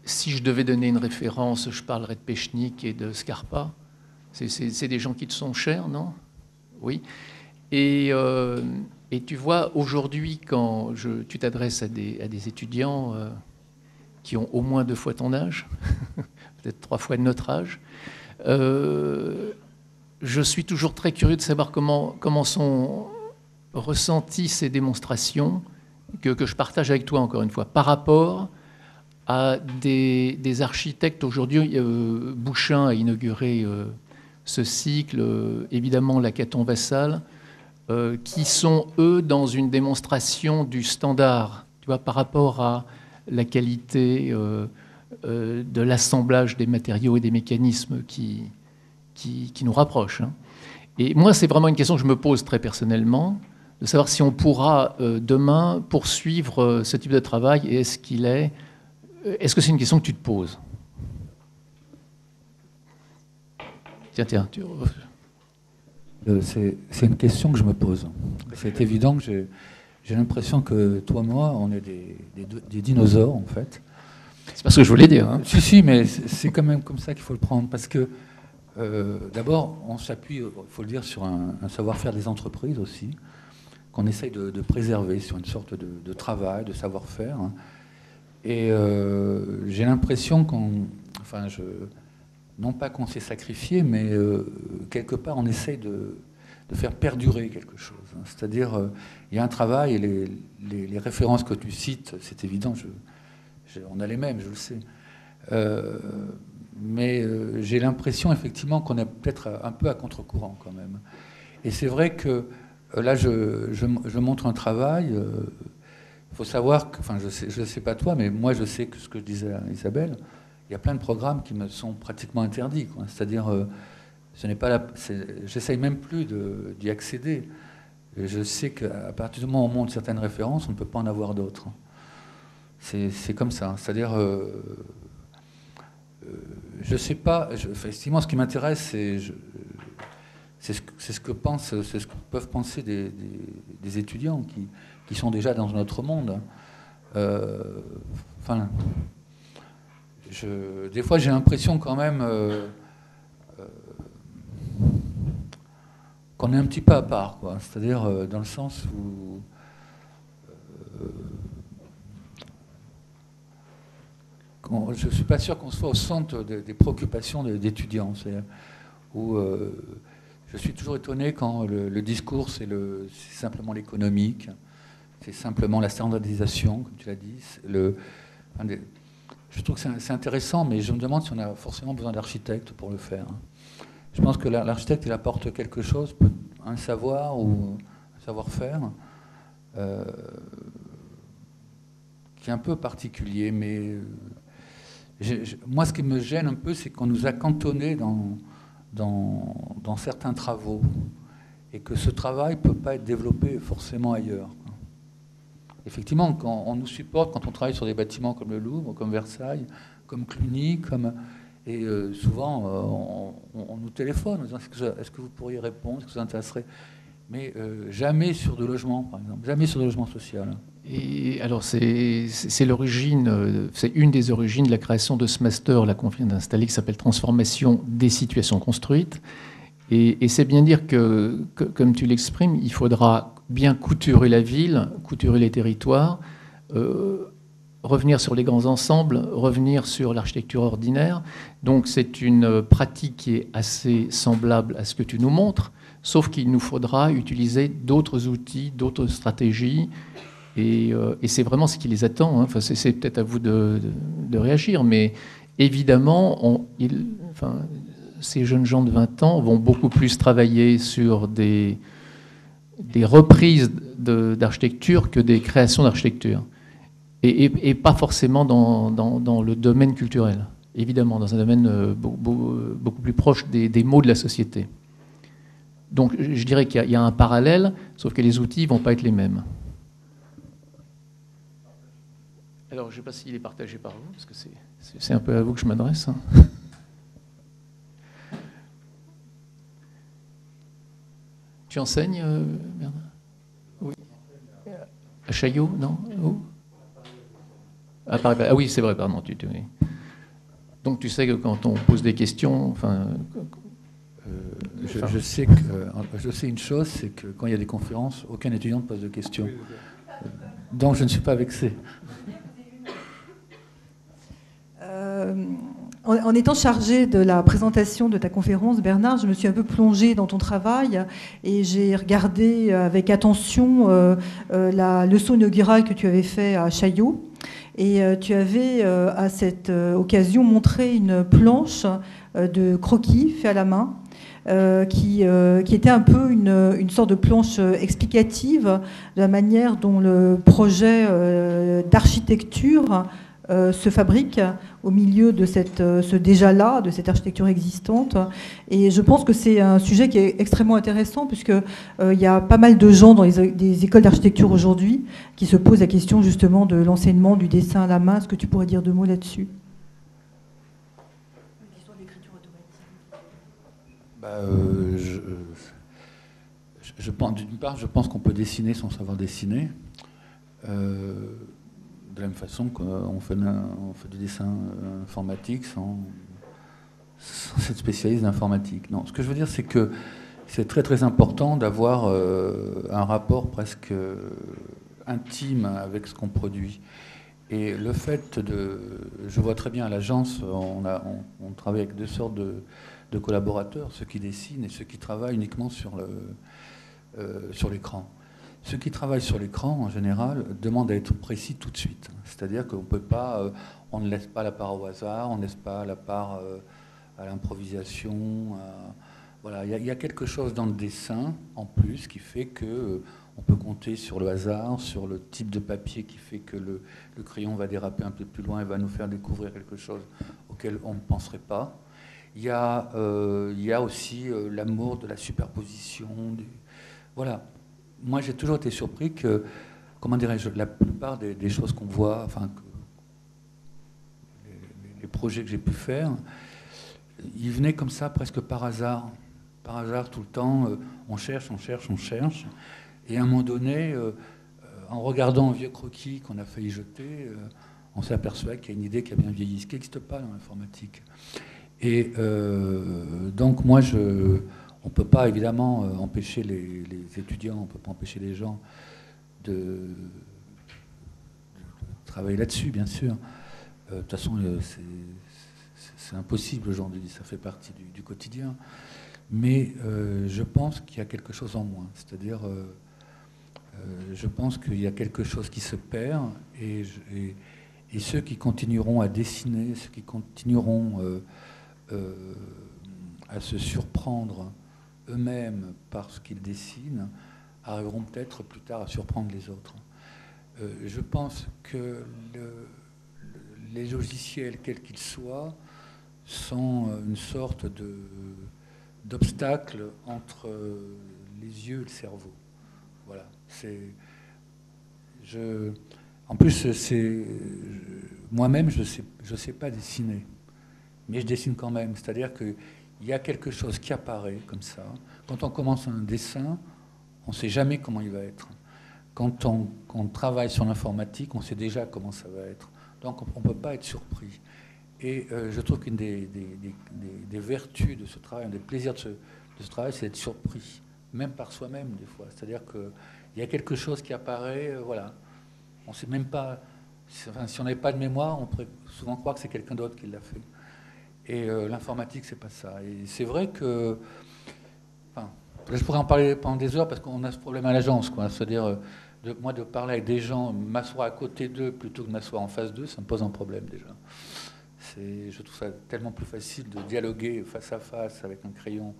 si je devais donner une référence, je parlerais de Pechnik et de Scarpa. C'est des gens qui te sont chers, non? Oui. Et tu vois, aujourd'hui, quand tu t'adresses à des étudiants qui ont au moins 2 fois ton âge, peut-être 3 fois de notre âge, je suis toujours très curieux de savoir comment sont ressenties ces démonstrations que je partage avec toi, encore une fois, par rapport à des architectes. Aujourd'hui, Bouchain a inauguré ce cycle, évidemment Lacaton Vassal, qui sont, eux, dans une démonstration du standard, tu vois, par rapport à la qualité de l'assemblage des matériaux et des mécanismes qui nous rapprochent. Hein. Et moi, c'est vraiment une question que je me pose très personnellement, de savoir si on pourra demain poursuivre ce type de travail et est-ce que c'est une question que tu te poses? Tiens, c'est une question que je me pose. C'est évident que j'ai l'impression que toi et moi, on est des dinosaures, en fait. C'est pas ce que je voulais dire. Hein. Si, mais c'est quand même comme ça qu'il faut le prendre. Parce que, d'abord, on s'appuie, il faut le dire, sur un savoir-faire des entreprises aussi, qu'on essaye de préserver sur une sorte de travail, de savoir-faire. Et j'ai l'impression non pas qu'on s'est sacrifié, mais quelque part on essaye de faire perdurer quelque chose. C'est-à-dire, il y a un travail, et les références que tu cites, c'est évident, on a les mêmes, je le sais. Mais j'ai l'impression effectivement qu'on est peut-être un peu à contre-courant quand même. Et c'est vrai que là, je montre un travail. Il faut savoir que, je ne sais pas toi, mais moi je sais que ce que je disais à Isabelle, il y a plein de programmes qui me sont pratiquement interdits. C'est-à-dire, j'essaye même plus d'y accéder. Et je sais qu'à partir du moment où on montre certaines références, on ne peut pas en avoir d'autres. C'est comme ça. C'est-à-dire, je ne sais pas. Effectivement, ce qui m'intéresse, c'est ce que peuvent penser des étudiants qui sont déjà dans un autre monde. Des fois, j'ai l'impression quand même qu'on est un petit peu à part, quoi. C'est-à-dire dans le sens où je ne suis pas sûr qu'on soit au centre des préoccupations d'étudiants. Où je suis toujours étonné quand le discours, c'est simplement l'économique, c'est simplement la standardisation, comme tu l'as dit. Je trouve que c'est intéressant, mais je me demande si on a forcément besoin d'architectes pour le faire. Je pense que l'architecte, il apporte quelque chose, un savoir ou un savoir-faire, qui est un peu particulier. Mais moi, ce qui me gêne un peu, c'est qu'on nous a cantonnés dans certains travaux, et que ce travail ne peut pas être développé forcément ailleurs. Effectivement, quand on nous supporte, quand on travaille sur des bâtiments comme le Louvre, comme Versailles, comme Cluny, et souvent on nous téléphone en disant est-ce que vous pourriez répondre, est-ce que ça vous intéresserait, mais jamais sur de logement, par exemple, jamais sur de logement social. Et alors c'est l'origine, c'est une des origines de la création de ce master là qu'on vient d'installer qui s'appelle Transformation des situations construites. Et c'est bien dire que, comme tu l'exprimes, il faudra bien couturer la ville, couturer les territoires, revenir sur les grands ensembles, revenir sur l'architecture ordinaire. Donc c'est une pratique qui est assez semblable à ce que tu nous montres, sauf qu'il nous faudra utiliser d'autres outils, d'autres stratégies. Et c'est vraiment ce qui les attend. Enfin, c'est peut-être à vous de réagir, mais évidemment, ces jeunes gens de 20 ans vont beaucoup plus travailler sur des reprises d'architecture que des créations d'architecture. Et pas forcément dans le domaine culturel, évidemment, dans un domaine beaucoup plus proche des maux de la société. Donc je dirais qu'il y a un parallèle, sauf que les outils ne vont pas être les mêmes. Alors je ne sais pas s'il est partagé par vous, parce que c'est un peu à vous que je m'adresse. Tu enseignes, Bernard ? Oui. À Chaillot, non ? Où ? À Paris. Ah oui, c'est vrai, pardon. Oui. Donc tu sais que quand on pose des questions, je sais une chose, c'est que quand il y a des conférences, aucun étudiant ne pose de questions. Donc je ne suis pas vexé. En étant chargée de la présentation de ta conférence, Bernard, je me suis un peu plongée dans ton travail et j'ai regardé avec attention la leçon inaugurale que tu avais faite à Chaillot. Et tu avais à cette occasion montré une planche de croquis fait à la main qui était un peu une sorte de planche explicative de la manière dont le projet d'architecture se fabrique au milieu de ce déjà-là, de cette architecture existante. Et je pense que c'est un sujet qui est extrêmement intéressant puisque il y a pas mal de gens dans des écoles d'architecture aujourd'hui qui se posent la question justement de l'enseignement du dessin à la main. Est-ce que tu pourrais dire deux mots là-dessus ? L'histoire de l'écriture automatique. D'une part, je pense qu'on peut dessiner sans savoir dessiner. De la même façon qu'on fait du dessin informatique sans être spécialiste d'informatique. Non, ce que je veux dire, c'est que c'est très très important d'avoir un rapport presque intime avec ce qu'on produit. Et le fait de... Je vois très bien à l'agence, on travaille avec deux sortes de collaborateurs, ceux qui dessinent et ceux qui travaillent uniquement sur l'écran. Ceux qui travaillent sur l'écran, en général, demandent à être précis tout de suite. C'est-à-dire qu'on peut pas, on ne laisse pas la part au hasard, on ne laisse pas la part à l'improvisation. Voilà, il y a quelque chose dans le dessin, en plus, qui fait que on peut compter sur le hasard, sur le type de papier qui fait que le crayon va déraper un peu plus loin et va nous faire découvrir quelque chose auquel on ne penserait pas. Il y a aussi l'amour de la superposition. Voilà. Moi, j'ai toujours été surpris que, comment dirais-je, la plupart des choses qu'on voit, enfin, les projets que j'ai pu faire, ils venaient comme ça, presque par hasard. Par hasard, tout le temps, on cherche. Et à un moment donné, en regardant un vieux croquis qu'on a failli jeter, on s'aperçoit qu'il y a une idée qui a bien vieilli, ce qui n'existe pas dans l'informatique. Et donc, moi, on ne peut pas évidemment empêcher les étudiants, on ne peut pas empêcher les gens de travailler là-dessus, bien sûr. De toute façon, c'est impossible aujourd'hui, ça fait partie du quotidien. Mais je pense qu'il y a quelque chose en moins. C'est-à-dire, je pense qu'il y a quelque chose qui se perd et ceux qui continueront à dessiner, ceux qui continueront à se surprendre eux-mêmes par ce qu'ils dessinent, arriveront peut-être plus tard à surprendre les autres. Je pense que les logiciels, quels qu'ils soient, sont une sorte d'obstacle entre les yeux et le cerveau. Voilà. En plus, moi-même, je sais pas dessiner, mais je dessine quand même. C'est-à-dire qu'il y a quelque chose qui apparaît comme ça. Quand on commence un dessin, on ne sait jamais comment il va être. Quand on travaille sur l'informatique, on sait déjà comment ça va être. Donc on ne peut pas être surpris. Et je trouve qu'une des vertus de ce travail, un des plaisirs de ce travail, c'est d'être surpris, même par soi-même des fois. C'est-à-dire qu'il y a quelque chose qui apparaît, voilà. On ne sait même pas, enfin, si on n'avait pas de mémoire, on pourrait souvent croire que c'est quelqu'un d'autre qui l'a fait. Et l'informatique, c'est pas ça. Et c'est vrai que, enfin, je pourrais en parler pendant des heures parce qu'on a ce problème à l'agence, quoi. C'est-à-dire, moi, de parler avec des gens, m'asseoir à côté d'eux plutôt que de m'asseoir en face d'eux, ça me pose un problème déjà. Je trouve ça tellement plus facile de dialoguer face à face avec un crayon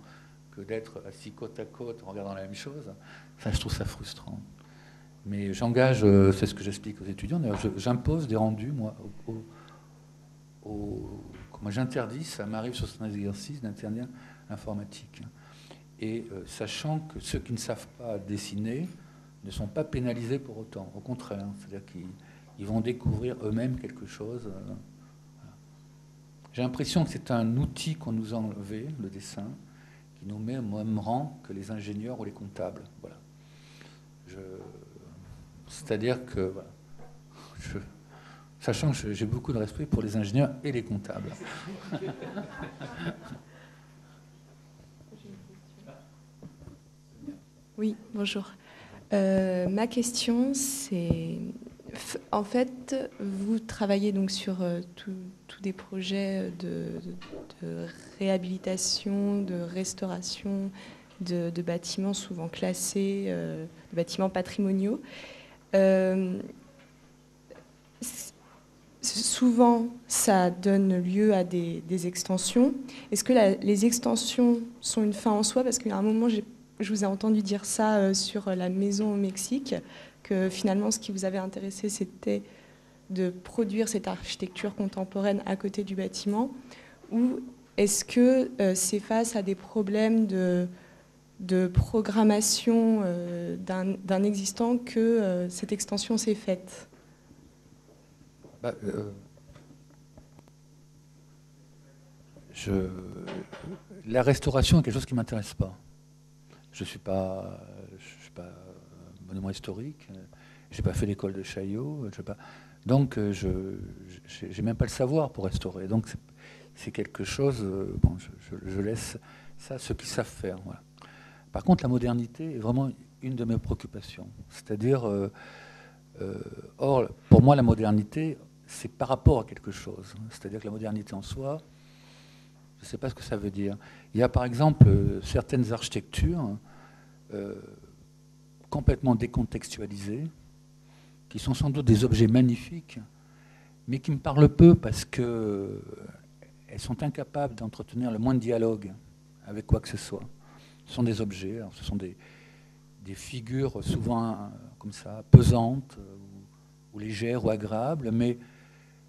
que d'être assis côte à côte en regardant la même chose. Enfin, je trouve ça frustrant. Mais j'engage, c'est ce que j'explique aux étudiants, d'ailleurs, j'impose des rendus, moi, comment j'interdis, ça m'arrive sur certains exercices d'interdire l'informatique. Et sachant que ceux qui ne savent pas dessiner ne sont pas pénalisés pour autant, au contraire, c'est-à-dire qu'ils vont découvrir eux-mêmes quelque chose. J'ai l'impression que c'est un outil qu'on nous a enlevé, le dessin, qui nous met au même rang que les ingénieurs ou les comptables. Voilà. C'est-à-dire que, voilà, sachant que j'ai beaucoup de respect pour les ingénieurs et les comptables. Oui, bonjour. Ma question, c'est... En fait, vous travaillez donc sur tous des projets de réhabilitation, de restauration de bâtiments souvent classés, de bâtiments patrimoniaux. Souvent, ça donne lieu à des extensions. Est-ce que les extensions sont une fin en soi? Parce qu'à un moment, je vous ai entendu dire ça sur la maison au Mexique, que finalement, ce qui vous avait intéressé, c'était de produire cette architecture contemporaine à côté du bâtiment. Ou est-ce que c'est face à des problèmes de programmation d'un existant que cette extension s'est faite? La restauration est quelque chose qui ne m'intéresse pas. Je ne suis pas monument historique, je n'ai pas fait l'école de Chaillot, donc je n'ai même pas le savoir pour restaurer. Donc c'est quelque chose, bon, je laisse ça à ceux qui savent faire. Voilà. Par contre, la modernité est vraiment une de mes préoccupations. C'est-à-dire, or, pour moi, la modernité, c'est par rapport à quelque chose. C'est-à-dire que la modernité en soi, je ne sais pas ce que ça veut dire. Il y a par exemple certaines architectures complètement décontextualisées, qui sont sans doute des objets magnifiques, mais qui me parlent peu parce qu'elles sont incapables d'entretenir le moins de dialogue avec quoi que ce soit. Ce sont des objets, alors ce sont des figures souvent comme ça, pesantes, ou légères, ou agréables, mais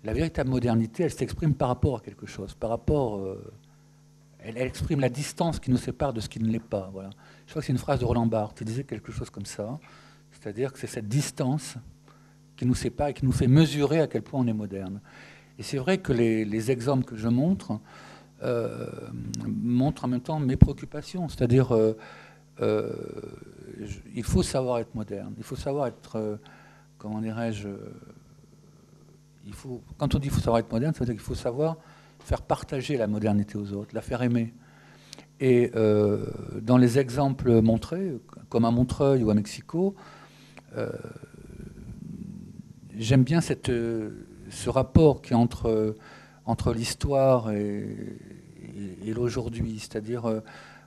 la véritable modernité, elle s'exprime par rapport à quelque chose, par rapport... elle exprime la distance qui nous sépare de ce qui ne l'est pas. Voilà. Je crois que c'est une phrase de Roland Barthes qui disait quelque chose comme ça, c'est-à-dire que c'est cette distance qui nous sépare et qui nous fait mesurer à quel point on est moderne. Et c'est vrai que les exemples que je montre montrent en même temps mes préoccupations, c'est-à-dire il faut savoir être moderne, il faut savoir être, comment dirais-je, quand on dit qu'il faut savoir être moderne, ça veut dire qu'il faut savoir faire partager la modernité aux autres, la faire aimer. Et dans les exemples montrés, comme à Montreuil ou à Mexico, j'aime bien ce rapport qui est entre l'histoire et l'aujourd'hui, c'est-à-dire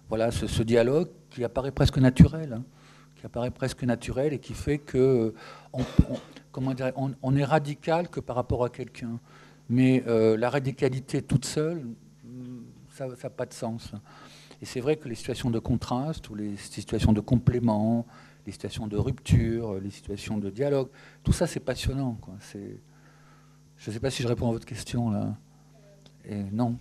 voilà, ce dialogue qui apparaît presque naturel, hein, et qui fait que on est radical que par rapport à quelqu'un. Mais la radicalité toute seule, ça n'a pas de sens. Et c'est vrai que les situations de contraste, ou les situations de complément, les situations de rupture, les situations de dialogue, tout ça c'est passionnant, quoi. Je ne sais pas si je réponds à votre question là. Et non.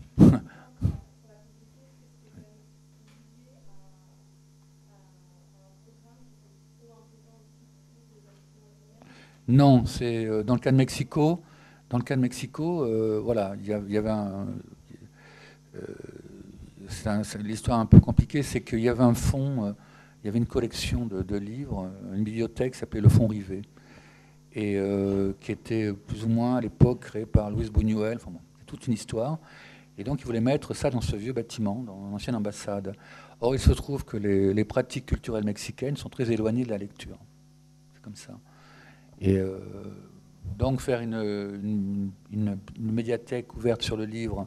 Non, c'est dans le cas de Mexico. Dans le cas de Mexico, voilà, il y avait l'histoire un peu compliquée, c'est qu'il y avait un fonds, il y avait une collection de livres, une bibliothèque qui s'appelait le Fonds Rivet, et qui était plus ou moins à l'époque créée par Luis Buñuel. Enfin bon, c'est toute une histoire. Et donc, ils voulaient mettre ça dans ce vieux bâtiment, dans l'ancienne ambassade. Or, il se trouve que les pratiques culturelles mexicaines sont très éloignées de la lecture. C'est comme ça. Et donc, faire une médiathèque ouverte sur le livre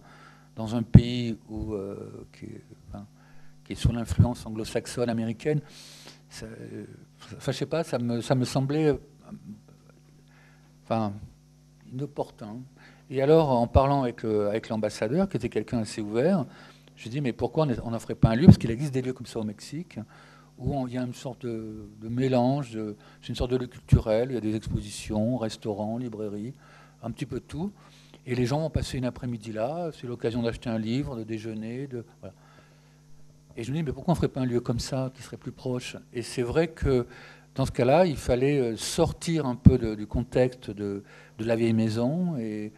dans un pays qui est sous l'influence anglo-saxonne, américaine, je sais pas, ça me semblait inopportun. Et alors, en parlant avec l'ambassadeur, qui était quelqu'un assez ouvert, je lui ai dit, mais pourquoi on n'en ferait pas un lieu? Parce qu'il existe des lieux comme ça au Mexique, où il y a une sorte de mélange, c'est une sorte de lieu culturel, il y a des expositions, restaurants, librairies, un petit peu tout. Et les gens vont passer une après-midi là, c'est l'occasion d'acheter un livre, de déjeuner, voilà. Et je me dis, mais pourquoi on ne ferait pas un lieu comme ça, qui serait plus proche? Et c'est vrai que dans ce cas-là, il fallait sortir un peu du contexte de la vieille maison et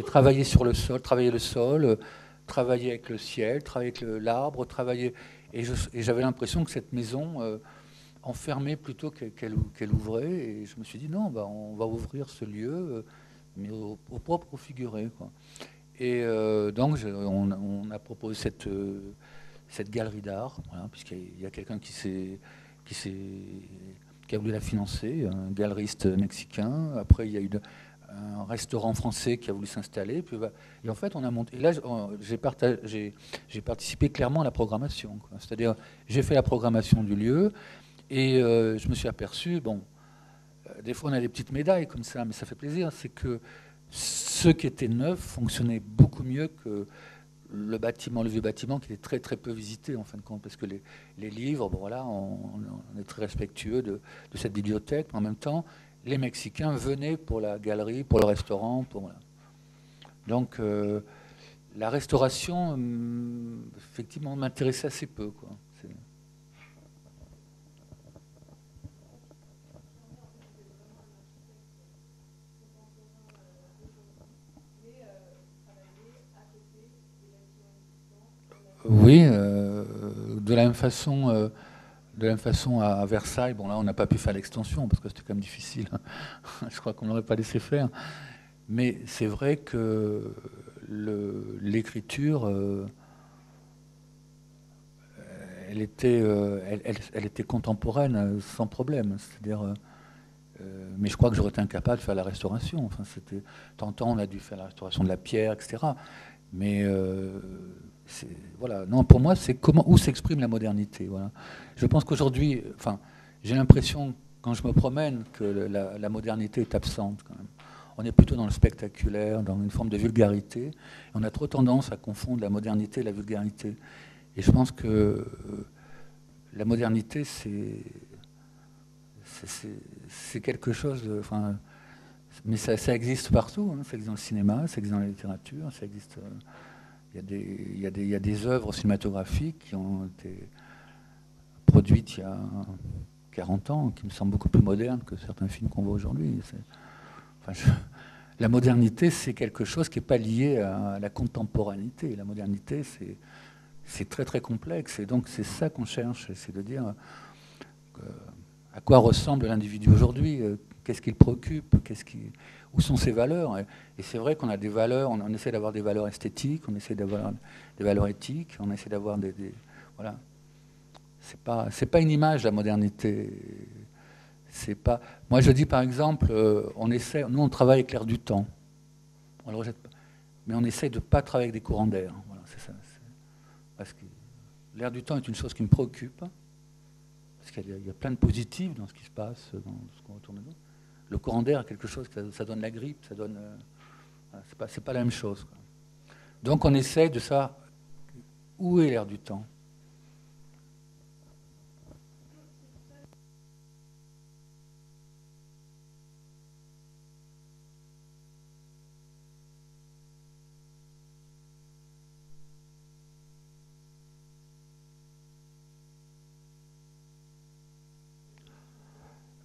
travailler sur le sol, travailler avec le ciel, travailler avec l'arbre, travailler... Et j'avais l'impression que cette maison enfermait plutôt qu'elle ouvrait. Et je me suis dit, non, on va ouvrir ce lieu, mais au propre, au figuré, quoi. Et donc, on a proposé cette galerie d'art, voilà, puisqu'il y a quelqu'un qui a voulu la financer, un galeriste mexicain. Après, il y a eu un restaurant français qui a voulu s'installer. Et en fait, on a monté. Et là, j'ai participé clairement à la programmation. C'est-à-dire, j'ai fait la programmation du lieu et je me suis aperçu, des fois on a des petites médailles comme ça, mais ça fait plaisir, c'est que ce qui était neuf fonctionnait beaucoup mieux que le vieux bâtiment qui était très très peu visité en fin de compte, parce que les livres, voilà, on est très respectueux de cette bibliothèque, mais en même temps, les Mexicains venaient pour la galerie, pour le restaurant, voilà. Donc la restauration, effectivement, m'intéressait assez peu, quoi. Oui, de la même façon à Versailles, là on n'a pas pu faire l'extension parce que c'était quand même difficile. Je crois qu'on n'aurait pas laissé faire. Mais c'est vrai que l'écriture, elle était contemporaine sans problème. C'est-à-dire, Mais je crois que j'aurais été incapable de faire la restauration. Enfin, tantôt, on a dû faire la restauration de la pierre, etc. Mais voilà. Non, pour moi, c'est où s'exprime la modernité. Voilà. Je pense qu'aujourd'hui, enfin, j'ai l'impression, quand je me promène, que la modernité est absente quand même. On est plutôt dans le spectaculaire, dans une forme de vulgarité. Et on a trop tendance à confondre la modernité et la vulgarité. Et je pense que la modernité, c'est quelque chose de... Enfin, mais ça existe partout. Hein. Ça existe dans le cinéma, ça existe dans la littérature, ça existe... Il y a des œuvres cinématographiques qui ont été produites il y a 40 ans, qui me semblent beaucoup plus modernes que certains films qu'on voit aujourd'hui. La modernité, c'est quelque chose qui n'est pas lié à la contemporanéité. La modernité, c'est très très complexe. Et donc c'est ça qu'on cherche, c'est de dire à quoi ressemble l'individu aujourd'hui, qu'est-ce qui le préoccupe, où sont ses valeurs. Et c'est vrai qu'on a des valeurs, on essaie d'avoir des valeurs esthétiques, on essaie d'avoir des valeurs éthiques, on essaie d'avoir voilà. C'est pas une image, la modernité. C'est pas... Moi, je dis par exemple, nous on travaille avec l'air du temps. On le rejette pas. Mais on essaie de ne pas travailler avec des courants d'air. Voilà, c'est ça. Parce que l'air du temps est une chose qui me préoccupe. Parce qu'il y a plein de positifs dans ce qui se passe, dans ce qu'on retourne de nous. Le courant d'air est quelque chose, ça donne la grippe, ça donne... c'est pas la même chose. Quoi. Donc on essaie de savoir où est l'air du temps.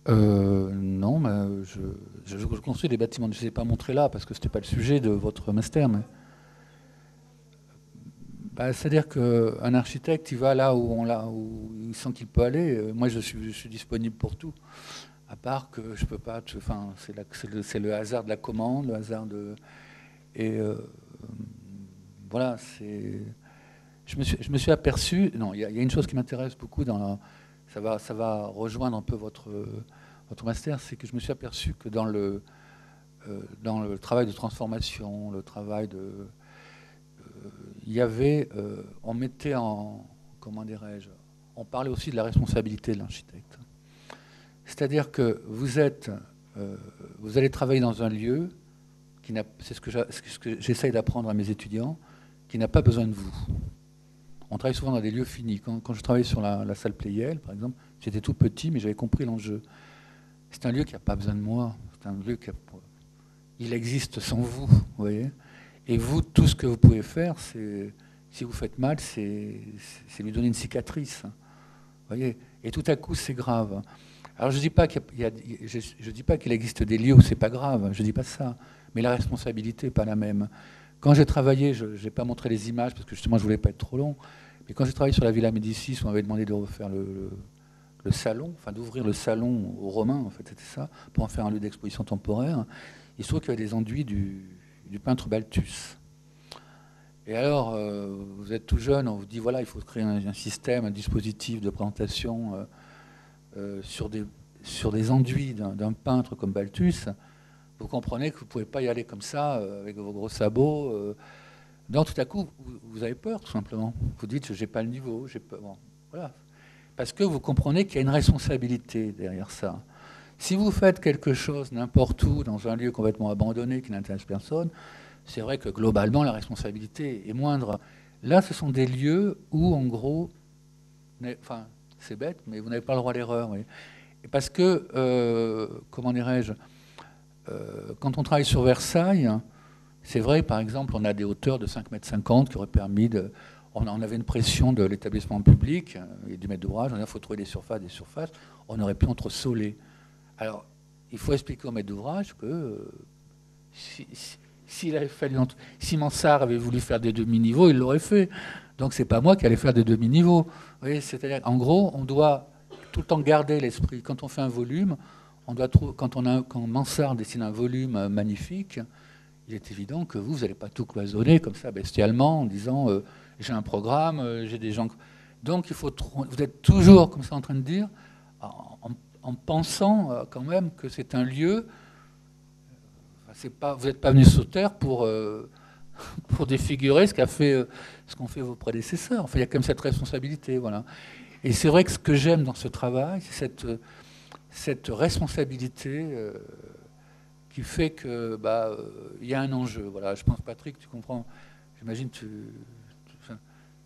Non, mais je construis des bâtiments. Je ne les ai pas montrés là parce que ce n'était pas le sujet de votre master. Mais... c'est-à-dire qu'un architecte, il va là où il sent qu'il peut aller. Moi, je suis disponible pour tout. À part que je ne peux pas... Enfin, c'est le hasard de la commande, le hasard de... Et voilà, c'est... Je me suis aperçu... Non, il y a une chose qui m'intéresse beaucoup dans... Ça va rejoindre un peu votre master, c'est que je me suis aperçu que dans le travail de transformation, le travail de... il y avait... on mettait en... Comment dirais-je? On parlait aussi de la responsabilité de l'architecte. C'est-à-dire que vous allez travailler dans un lieu, c'est ce que j'essaye d'apprendre à mes étudiants, qui n'a pas besoin de vous. On travaille souvent dans des lieux finis. Quand je travaillais sur la salle Pleyel, par exemple, j'étais tout petit, mais j'avais compris l'enjeu. C'est un lieu qui n'a pas besoin de moi. C'est un lieu il existe sans vous, vous voyez. Et vous, tout ce que vous pouvez faire, c'est, si vous faites mal, c'est lui donner une cicatrice. Vous voyez. Et tout à coup, c'est grave. Alors, je ne dis pas qu'il existe des lieux où c'est pas grave. Je ne dis pas ça. Mais la responsabilité n'est pas la même. Quand j'ai travaillé, je n'ai pas montré les images parce que justement, je ne voulais pas être trop long. Mais quand j'ai travaillé sur la Villa Médicis, on m'avait demandé de refaire le salon, enfin d'ouvrir le salon aux Romains, en fait, c'était ça, pour en faire un lieu d'exposition temporaire. Il se trouve qu'il y avait des enduits du peintre Balthus. Et alors, vous êtes tout jeune, on vous dit, voilà, il faut créer un système, un dispositif de présentation sur des enduits d'un peintre comme Balthus. Vous comprenez que vous ne pouvez pas y aller comme ça, avec vos gros sabots. Donc, tout à coup, vous avez peur, tout simplement. Vous dites, j'ai pas le niveau, j'ai peur. Bon, voilà. Parce que vous comprenez qu'il y a une responsabilité derrière ça. Si vous faites quelque chose n'importe où, dans un lieu complètement abandonné qui n'intéresse personne, c'est vrai que globalement, la responsabilité est moindre. Là, ce sont des lieux où, en gros, enfin, c'est bête, mais vous n'avez pas le droit à l'erreur. Oui. Parce que, comment dirais-je, quand on travaille sur Versailles, c'est vrai, par exemple, on a des hauteurs de 5,50 m qui auraient permis de... On avait une pression de l'établissement public et du maître d'ouvrage. Il faut trouver des surfaces. On aurait pu entresoler. Alors, il faut expliquer au maître d'ouvrage que si Mansart avait voulu faire des demi-niveaux, il l'aurait fait. Donc, c'est pas moi qui allais faire des demi-niveaux. Vous voyez, c'est-à-dire, en gros, on doit tout le temps garder l'esprit. Quand on fait un volume, on doit trouver, quand Mansart dessine un volume magnifique, il est évident que vous n'allez pas tout cloisonner comme ça, bestialement, en disant j'ai un programme, j'ai des gens... Donc, vous êtes toujours comme ça en train de dire, en pensant quand même que c'est un lieu. Vous n'êtes pas venu sur Terre pour défigurer ce qu'ont fait vos prédécesseurs. Enfin, il y a quand même cette responsabilité, voilà. Et c'est vrai que ce que j'aime dans ce travail, c'est cette responsabilité qui fait que il y a un enjeu. Voilà, je pense, Patrick, tu comprends. J'imagine tu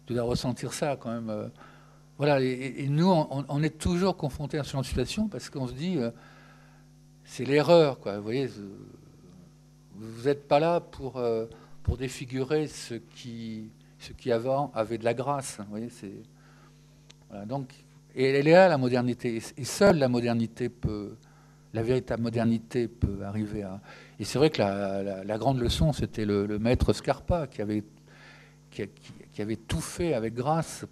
dois ressentir ça quand même. Voilà, et nous, on est toujours confrontés à ce genre de situation parce qu'on se dit, c'est l'erreur, quoi. Vous voyez, vous n'êtes pas là pour défigurer ce qui avant avait de la grâce. Vous voyez, voilà, donc, et elle est là, la modernité. Et seule la modernité la véritable modernité peut arriver à. Et c'est vrai que la grande leçon, c'était le maître Scarpa qui avait tout fait avec grâce,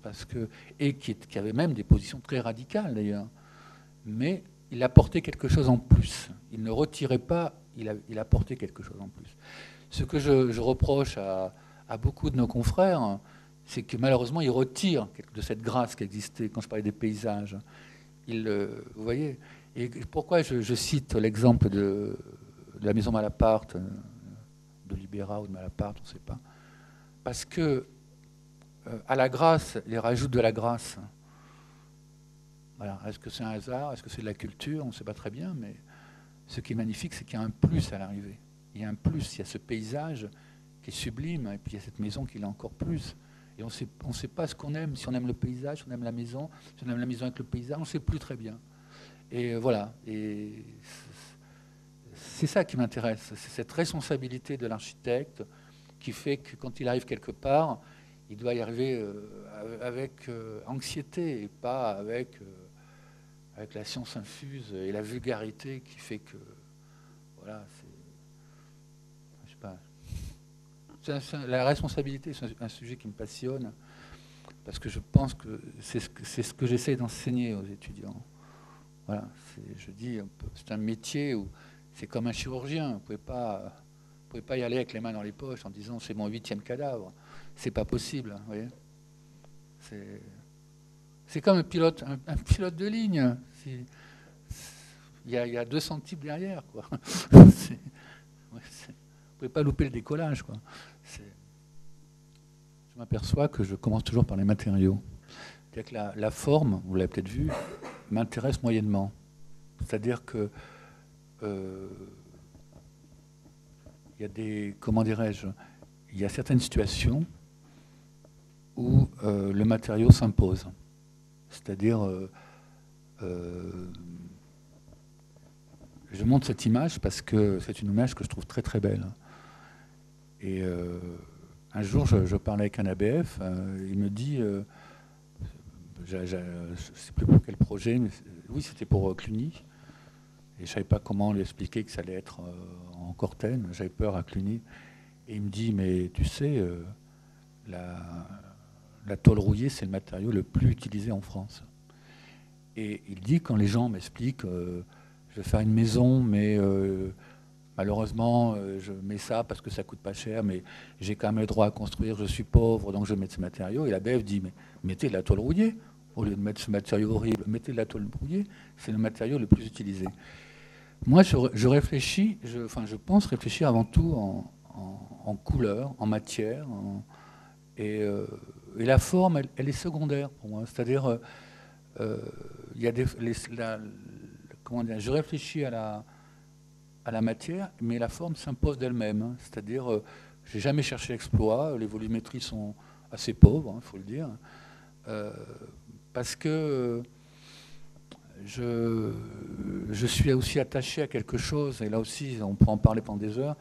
et qui avait même des positions très radicales d'ailleurs. Mais il apportait quelque chose en plus. Il ne retirait pas, il apportait quelque chose en plus. Ce que je reproche à beaucoup de nos confrères, c'est que malheureusement, ils retirent de cette grâce qui existait quand je parlais des paysages. Vous voyez. Et pourquoi je cite l'exemple de la maison Malaparte, de Libera ou de Malaparte, on ne sait pas. Parce que à la grâce, les rajoute de la grâce. Voilà. Est-ce que c'est un hasard? Est-ce que c'est de la culture? On ne sait pas très bien, mais ce qui est magnifique, c'est qu'il y a un plus à l'arrivée. Il y a un plus, il y a ce paysage qui est sublime, et puis il y a cette maison qui l'est encore plus. Et on ne sait pas ce qu'on aime, si on aime le paysage, si on aime la maison, si on aime la maison avec le paysage, on ne sait plus très bien. Et voilà. Et c'est ça qui m'intéresse, c'est cette responsabilité de l'architecte qui fait que quand il arrive quelque part, il doit y arriver avec anxiété et pas avec la science infuse et la vulgarité qui fait que, voilà, je sais pas. La responsabilité, c'est un sujet qui me passionne parce que je pense que c'est ce que j'essaie d'enseigner aux étudiants. Voilà, je dis, c'est un métier où c'est comme un chirurgien. Vous pouvez pas y aller avec les mains dans les poches en disant c'est mon 8e cadavre. C'est pas possible, vous voyez. C'est comme un pilote de ligne. Il y a 200 types derrière, quoi. Vous pouvez pas louper le décollage, quoi. Je m'aperçois que je commence toujours par les matériaux. C'est-à-dire que la forme, vous l'avez peut-être vu, m'intéresse moyennement. C'est-à-dire que il y a il y a certaines situations où le matériau s'impose. C'est-à-dire, je montre cette image parce que c'est une image que je trouve très très belle. Et un jour, je parlais avec un ABF, il me dit, je ne sais plus pour quel projet, mais oui, c'était pour Cluny. Et je ne savais pas comment lui expliquer que ça allait être en Corten. J'avais peur à Cluny. Et il me dit, mais tu sais, la tôle rouillée, c'est le matériau le plus utilisé en France. Et il dit, quand les gens m'expliquent, je vais faire une maison, mais malheureusement, je mets ça parce que ça coûte pas cher, mais j'ai quand même le droit à construire, je suis pauvre, donc je vais mettre ce matériau. Et la BF dit, mais mettez de la tôle rouillée. Au lieu de mettre ce matériau horrible, mettez de la tôle rouillée, c'est le matériau le plus utilisé. Moi, je réfléchis, je pense réfléchir avant tout en couleur, en matière, et la forme, elle est secondaire pour moi. C'est-à-dire, il y a comment dire, je réfléchis à la matière, mais la forme s'impose d'elle-même. Hein. C'est-à-dire, j'ai jamais cherché l'exploit, les volumétries sont assez pauvres, il faut le dire, parce que je suis aussi attaché à quelque chose, et là aussi, on peut en parler pendant des heures,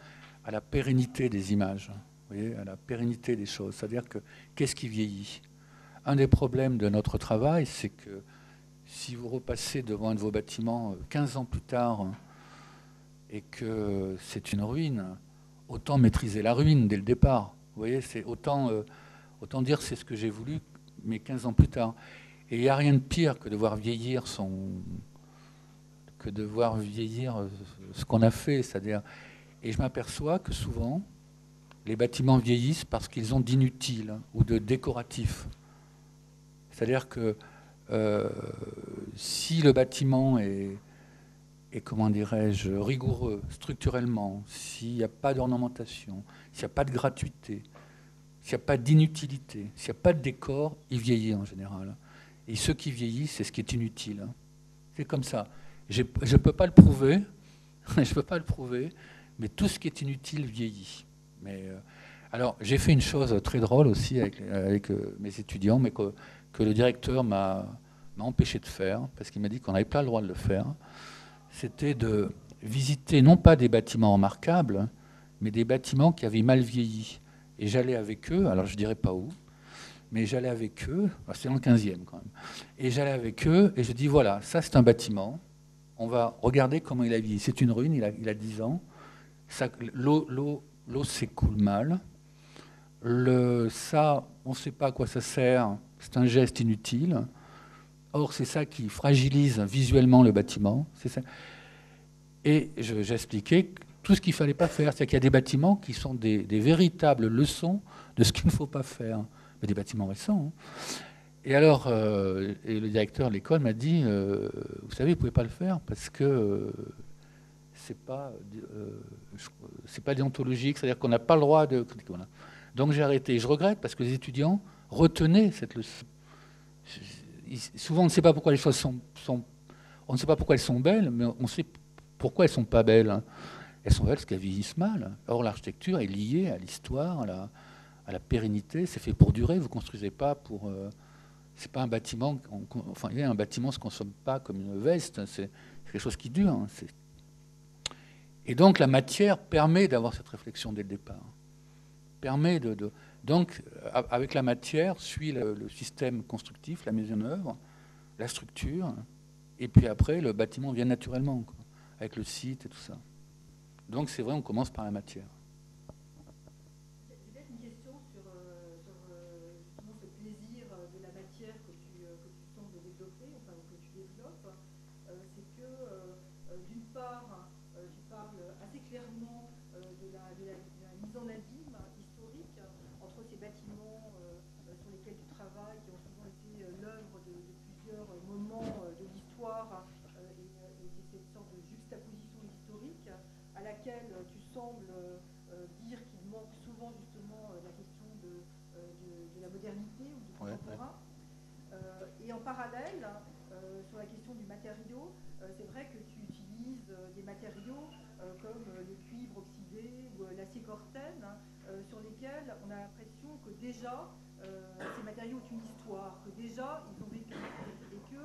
à la pérennité des images, vous voyez, à la pérennité des choses. C'est-à-dire que qu'est-ce qui vieillit? Un des problèmes de notre travail, c'est que si vous repassez devant un de vos bâtiments 15 ans plus tard et que c'est une ruine, autant maîtriser la ruine dès le départ. Vous voyez, c'est autant dire c'est ce que j'ai voulu, mais 15 ans plus tard. Et il n'y a rien de pire que de voir vieillir ce qu'on a fait. C'est-à-dire, et je m'aperçois que souvent, les bâtiments vieillissent parce qu'ils ont d'inutile ou de décoratif. C'est-à-dire que si le bâtiment est comment dirais-je, rigoureux structurellement, s'il n'y a pas d'ornementation, s'il n'y a pas de gratuité, s'il n'y a pas d'inutilité, s'il n'y a pas de décor, il vieillit en général. Et ce qui vieillit, c'est ce qui est inutile. C'est comme ça. Je ne peux pas le prouver, je peux pas le prouver, mais tout ce qui est inutile vieillit. Mais, alors, j'ai fait une chose très drôle aussi avec mes étudiants, mais que le directeur m'a empêché de faire, parce qu'il m'a dit qu'on n'avait pas le droit de le faire. C'était de visiter non pas des bâtiments remarquables, mais des bâtiments qui avaient mal vieilli. Et j'allais avec eux, alors je ne dirais pas où, mais j'allais avec eux, c'est dans le 15e quand même, et j'allais avec eux et je dis voilà, ça c'est un bâtiment, on va regarder comment il a vieilli. C'est une ruine, il a 10 ans, l'eau s'écoule mal, ça, on ne sait pas à quoi ça sert, c'est un geste inutile. Or, c'est ça qui fragilise visuellement le bâtiment. C'est ça. Et j'expliquais tout ce qu'il ne fallait pas faire. C'est qu'il y a des bâtiments qui sont des véritables leçons de ce qu'il ne faut pas faire. Mais des bâtiments récents. Et alors, et le directeur de l'école m'a dit, vous savez, vous ne pouvez pas le faire parce que c'est pas déontologique, c'est-à-dire qu'on n'a pas le droit de... Voilà. Donc j'ai arrêté. Je regrette parce que les étudiants retenaient cette leçon. Souvent, on ne sait pas pourquoi les choses on ne sait pas pourquoi elles sont belles, mais on sait pourquoi elles ne sont pas belles. Elles sont belles parce qu'elles vieillissent mal. Or, l'architecture est liée à l'histoire, à la pérennité. C'est fait pour durer. Vous ne construisez pas pour... c'est pas un bâtiment... Enfin, un bâtiment ne se consomme pas comme une veste. C'est quelque chose qui dure. Et donc, la matière permet d'avoir cette réflexion dès le départ. Permet Donc, avec la matière, suit le système constructif, la mise en œuvre, la structure, et puis après, le bâtiment vient naturellement, quoi, avec le site et tout ça. Donc, c'est vrai, on commence par la matière. J'ai peut-être une question sur justement ce plaisir de la matière que tu sembles développer, enfin que tu développes. C'est que, d'une part, tu parles assez clairement de la mise en abîme historique entre ces bâtiments sur lesquels tu travailles, qui ont souvent été l'œuvre de plusieurs moments de l'histoire, et c'est cette sorte de juxtaposition historique à laquelle tu sembles dire qu'il manque souvent justement la question de la modernité ou du contemporain. Et en parallèle, sur la question du matériau, c'est vrai que tu utilises des matériaux comme le cuivre oxydé ou l'acier cortène, sur lesquels on a l'impression que déjà ces matériaux ont une histoire, que déjà ils ont vécu, et que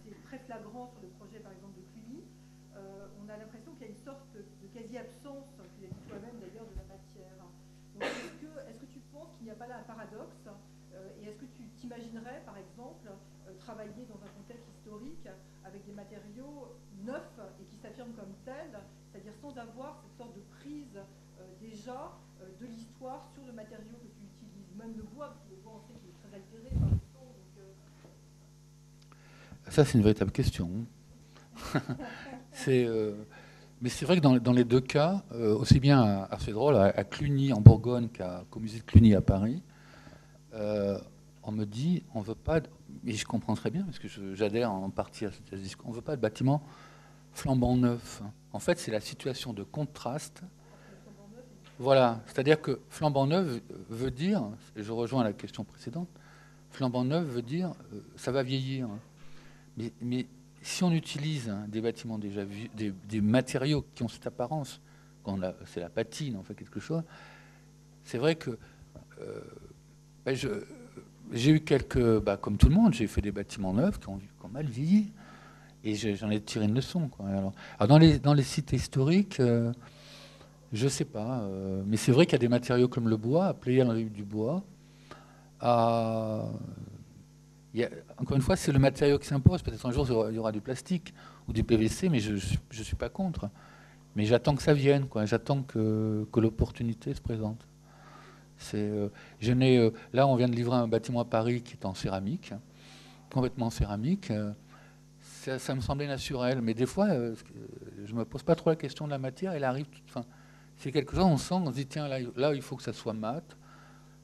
c'est très flagrant sur le projet par exemple de Cluny. On a l'impression qu'il y a une sorte de quasi-absence, tu l'as dit toi-même d'ailleurs, de la matière. Donc est-ce que tu penses qu'il n'y a pas là un paradoxe, et est-ce que tu t'imaginerais par exemple travailler dans un contexte historique avec des matériaux neufs et qui s'affirment comme tels, c'est-à-dire sans avoir cette sorte de prise déjà de l'histoire sur le matériau que tu utilises, même le bois, parce que le bois on sait qu'il est très altéré par le temps. Ça, c'est une véritable question. Mais c'est vrai que dans les deux cas, aussi bien c'est drôle, à Cluny en Bourgogne qu'au musée de Cluny à Paris, on me dit, on veut pas, et je comprends très bien, parce que j'adhère en partie à ce discours, on ne veut pas de bâtiment flambant neuf. En fait, c'est la situation de contraste. Voilà, c'est-à-dire que flambant neuf veut dire, et je rejoins la question précédente, flambant neuf veut dire, ça va vieillir. Mais si on utilise des bâtiments déjà vus, des matériaux qui ont cette apparence, c'est la patine, on fait quelque chose, c'est vrai que j'ai eu comme tout le monde, j'ai fait des bâtiments neufs qui ont mal vieilli, et j'en ai tiré une leçon, quoi. Alors dans les sites historiques, je ne sais pas, mais c'est vrai qu'il y a des matériaux comme le bois, à Pleyel, on a eu du bois, encore une fois, c'est le matériau qui s'impose. Peut-être un jour, il y aura du plastique ou du PVC, mais je ne suis pas contre. Mais j'attends que ça vienne, quoi. J'attends que l'opportunité se présente. Là, on vient de livrer un bâtiment à Paris qui est en céramique, complètement en céramique. Ça me semblait naturel. Mais des fois, je ne me pose pas trop la question de la matière. Elle arrive c'est quelque chose, on se dit, tiens, là, il faut que ça soit mat.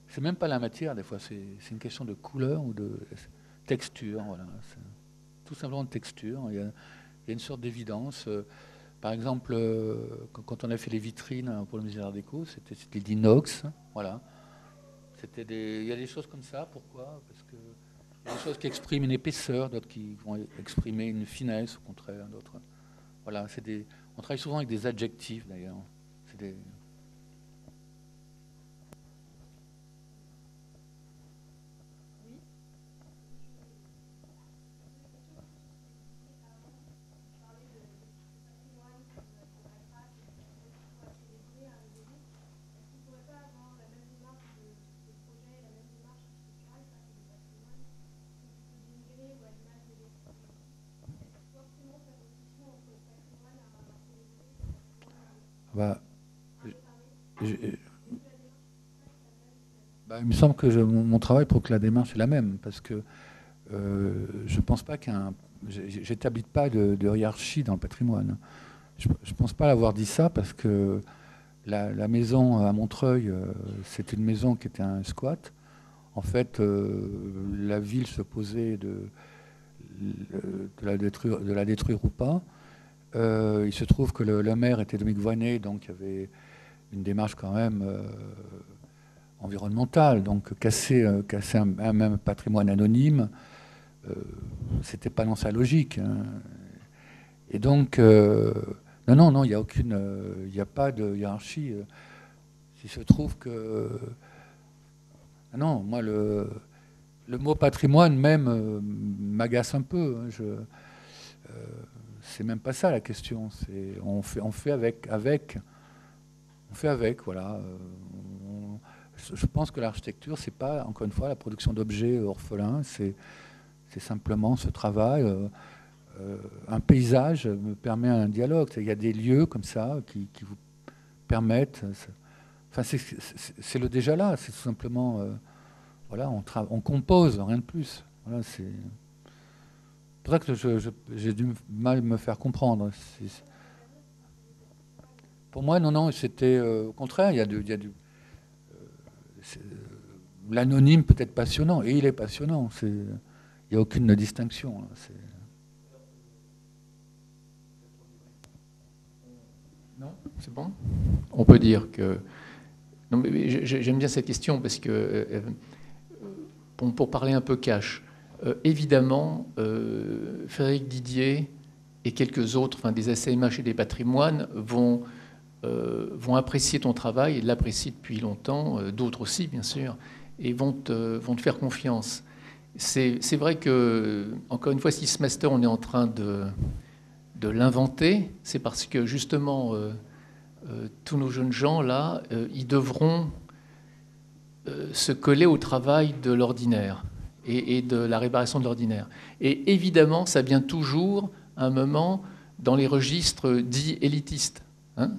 C'est même pas la matière, des fois. C'est une question de couleur ou de texture. Voilà. tout simplement de texture. Il y a une sorte d'évidence. Par exemple, quand on a fait les vitrines pour le musée d'Art déco, c'était d'inox. Voilà. Il y a des choses comme ça. Pourquoi? Parce que il y a des choses qui expriment une épaisseur, d'autres qui vont exprimer une finesse, au contraire, d'autres. Voilà, on travaille souvent avec des adjectifs, d'ailleurs. Il me semble que mon travail prouve que la démarche est la même, parce que je ne pense pas j'établis pas de hiérarchie dans le patrimoine. Je ne pense pas l'avoir dit ça, parce que la maison à Montreuil, c'est une maison qui était un squat. En fait, la ville se posait de la détruire ou pas. Il se trouve que le maire était Dominique Voynet, donc il y avait une démarche quand même environnementale. Donc casser un même patrimoine anonyme, c'était pas dans sa logique. Hein. Et donc, non, il n'y a pas de hiérarchie. Il se trouve que... Non, moi, le mot patrimoine même m'agace un peu. Hein. C'est même pas ça la question. On fait avec. On fait avec, voilà. Je pense que l'architecture, c'est pas, encore une fois, la production d'objets orphelins. C'est simplement ce travail. Un paysage me permet un dialogue. Il y a des lieux comme ça qui vous permettent. Enfin, c'est le déjà là. C'est tout simplement, voilà, on compose, rien de plus. Voilà, c'est pour ça que j'ai du mal me faire comprendre. Pour moi, non, c'était au contraire. Il y a l'anonyme peut être passionnant, et il est passionnant. Il n'y a aucune distinction. Là, non, c'est bon. On peut dire que... Non, mais j'aime bien cette question parce que, pour parler un peu cash, évidemment, Frédéric Didier et quelques autres, enfin, des ACMH et des patrimoines, vont apprécier ton travail, et l'apprécient depuis longtemps, d'autres aussi, bien sûr, et vont te faire confiance. C'est vrai que, encore une fois, si ce master, on est en train de l'inventer, c'est parce que, justement, tous nos jeunes gens, là, ils devront se coller au travail de l'ordinaire et de la réparation de l'ordinaire. Et évidemment, ça vient toujours à un moment dans les registres dits élitistes. Hein,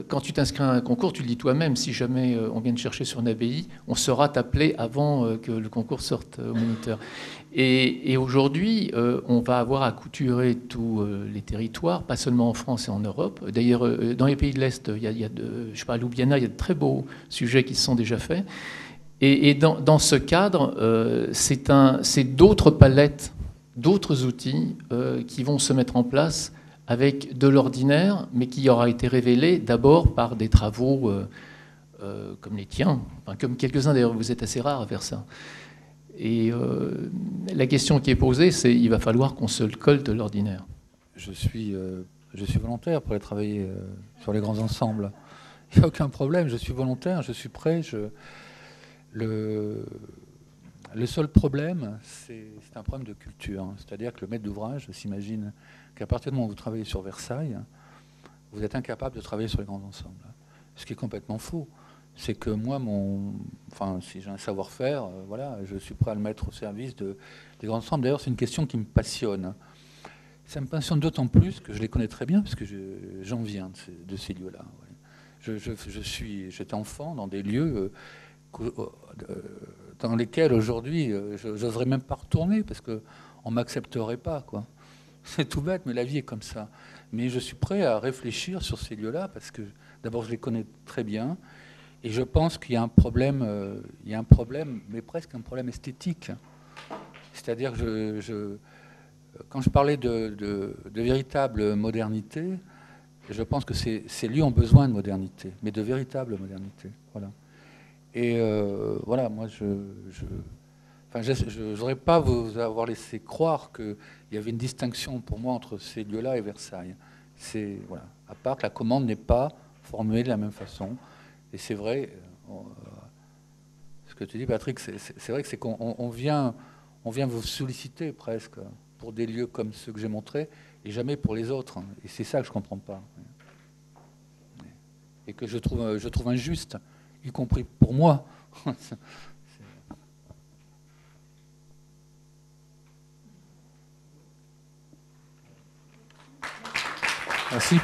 quand tu t'inscris à un concours, tu le dis toi-même, si jamais on vient te chercher sur une abbaye, on saura t'appeler avant que le concours sorte au moniteur. Et aujourd'hui, on va avoir à couturer tous les territoires, pas seulement en France et en Europe. D'ailleurs, dans les pays de l'Est, je sais pas, à Ljubljana, il y a de très beaux sujets qui se sont déjà faits. Et dans ce cadre, c'est d'autres palettes, d'autres outils qui vont se mettre en place avec de l'ordinaire, mais qui aura été révélé d'abord par des travaux comme les tiens, enfin, comme quelques-uns d'ailleurs, vous êtes assez rares à faire ça. Et la question qui est posée, c'est il va falloir qu'on se colle de l'ordinaire. Je suis volontaire pour aller travailler sur les grands ensembles. Il n'y a aucun problème, je suis volontaire, je suis prêt. Le seul problème, c'est un problème de culture. C'est-à-dire que le maître d'ouvrage s'imagine qu'à partir du moment où vous travaillez sur Versailles, vous êtes incapable de travailler sur les grands ensembles. Ce qui est complètement faux. C'est que moi, si j'ai un savoir-faire, voilà, je suis prêt à le mettre au service des grands ensembles. D'ailleurs, c'est une question qui me passionne. Ça me passionne d'autant plus que je les connais très bien, parce que j'en viens de ces lieux-là. Ouais. J'étais enfant dans des lieux dans lesquels aujourd'hui, je n'oserais même pas retourner, parce qu'on ne m'accepterait pas, quoi. C'est tout bête, mais la vie est comme ça. Mais je suis prêt à réfléchir sur ces lieux-là, parce que d'abord, je les connais très bien, et je pense qu'il y a un problème, mais presque un problème esthétique. C'est-à-dire que quand je parlais de véritable modernité, je pense que ces lieux ont besoin de modernité, mais de véritable modernité. Voilà. Et voilà, moi, je n'aurais pas vous avoir laissé croire qu'il y avait une distinction pour moi entre ces lieux-là et Versailles. Voilà. À part que la commande n'est pas formulée de la même façon. Et c'est vrai, ce que tu dis, Patrick, c'est vrai que c'est qu'on vient vous solliciter presque pour des lieux comme ceux que j'ai montrés et jamais pour les autres. Et c'est ça que je ne comprends pas. Et que je trouve injuste, y compris pour moi. Merci.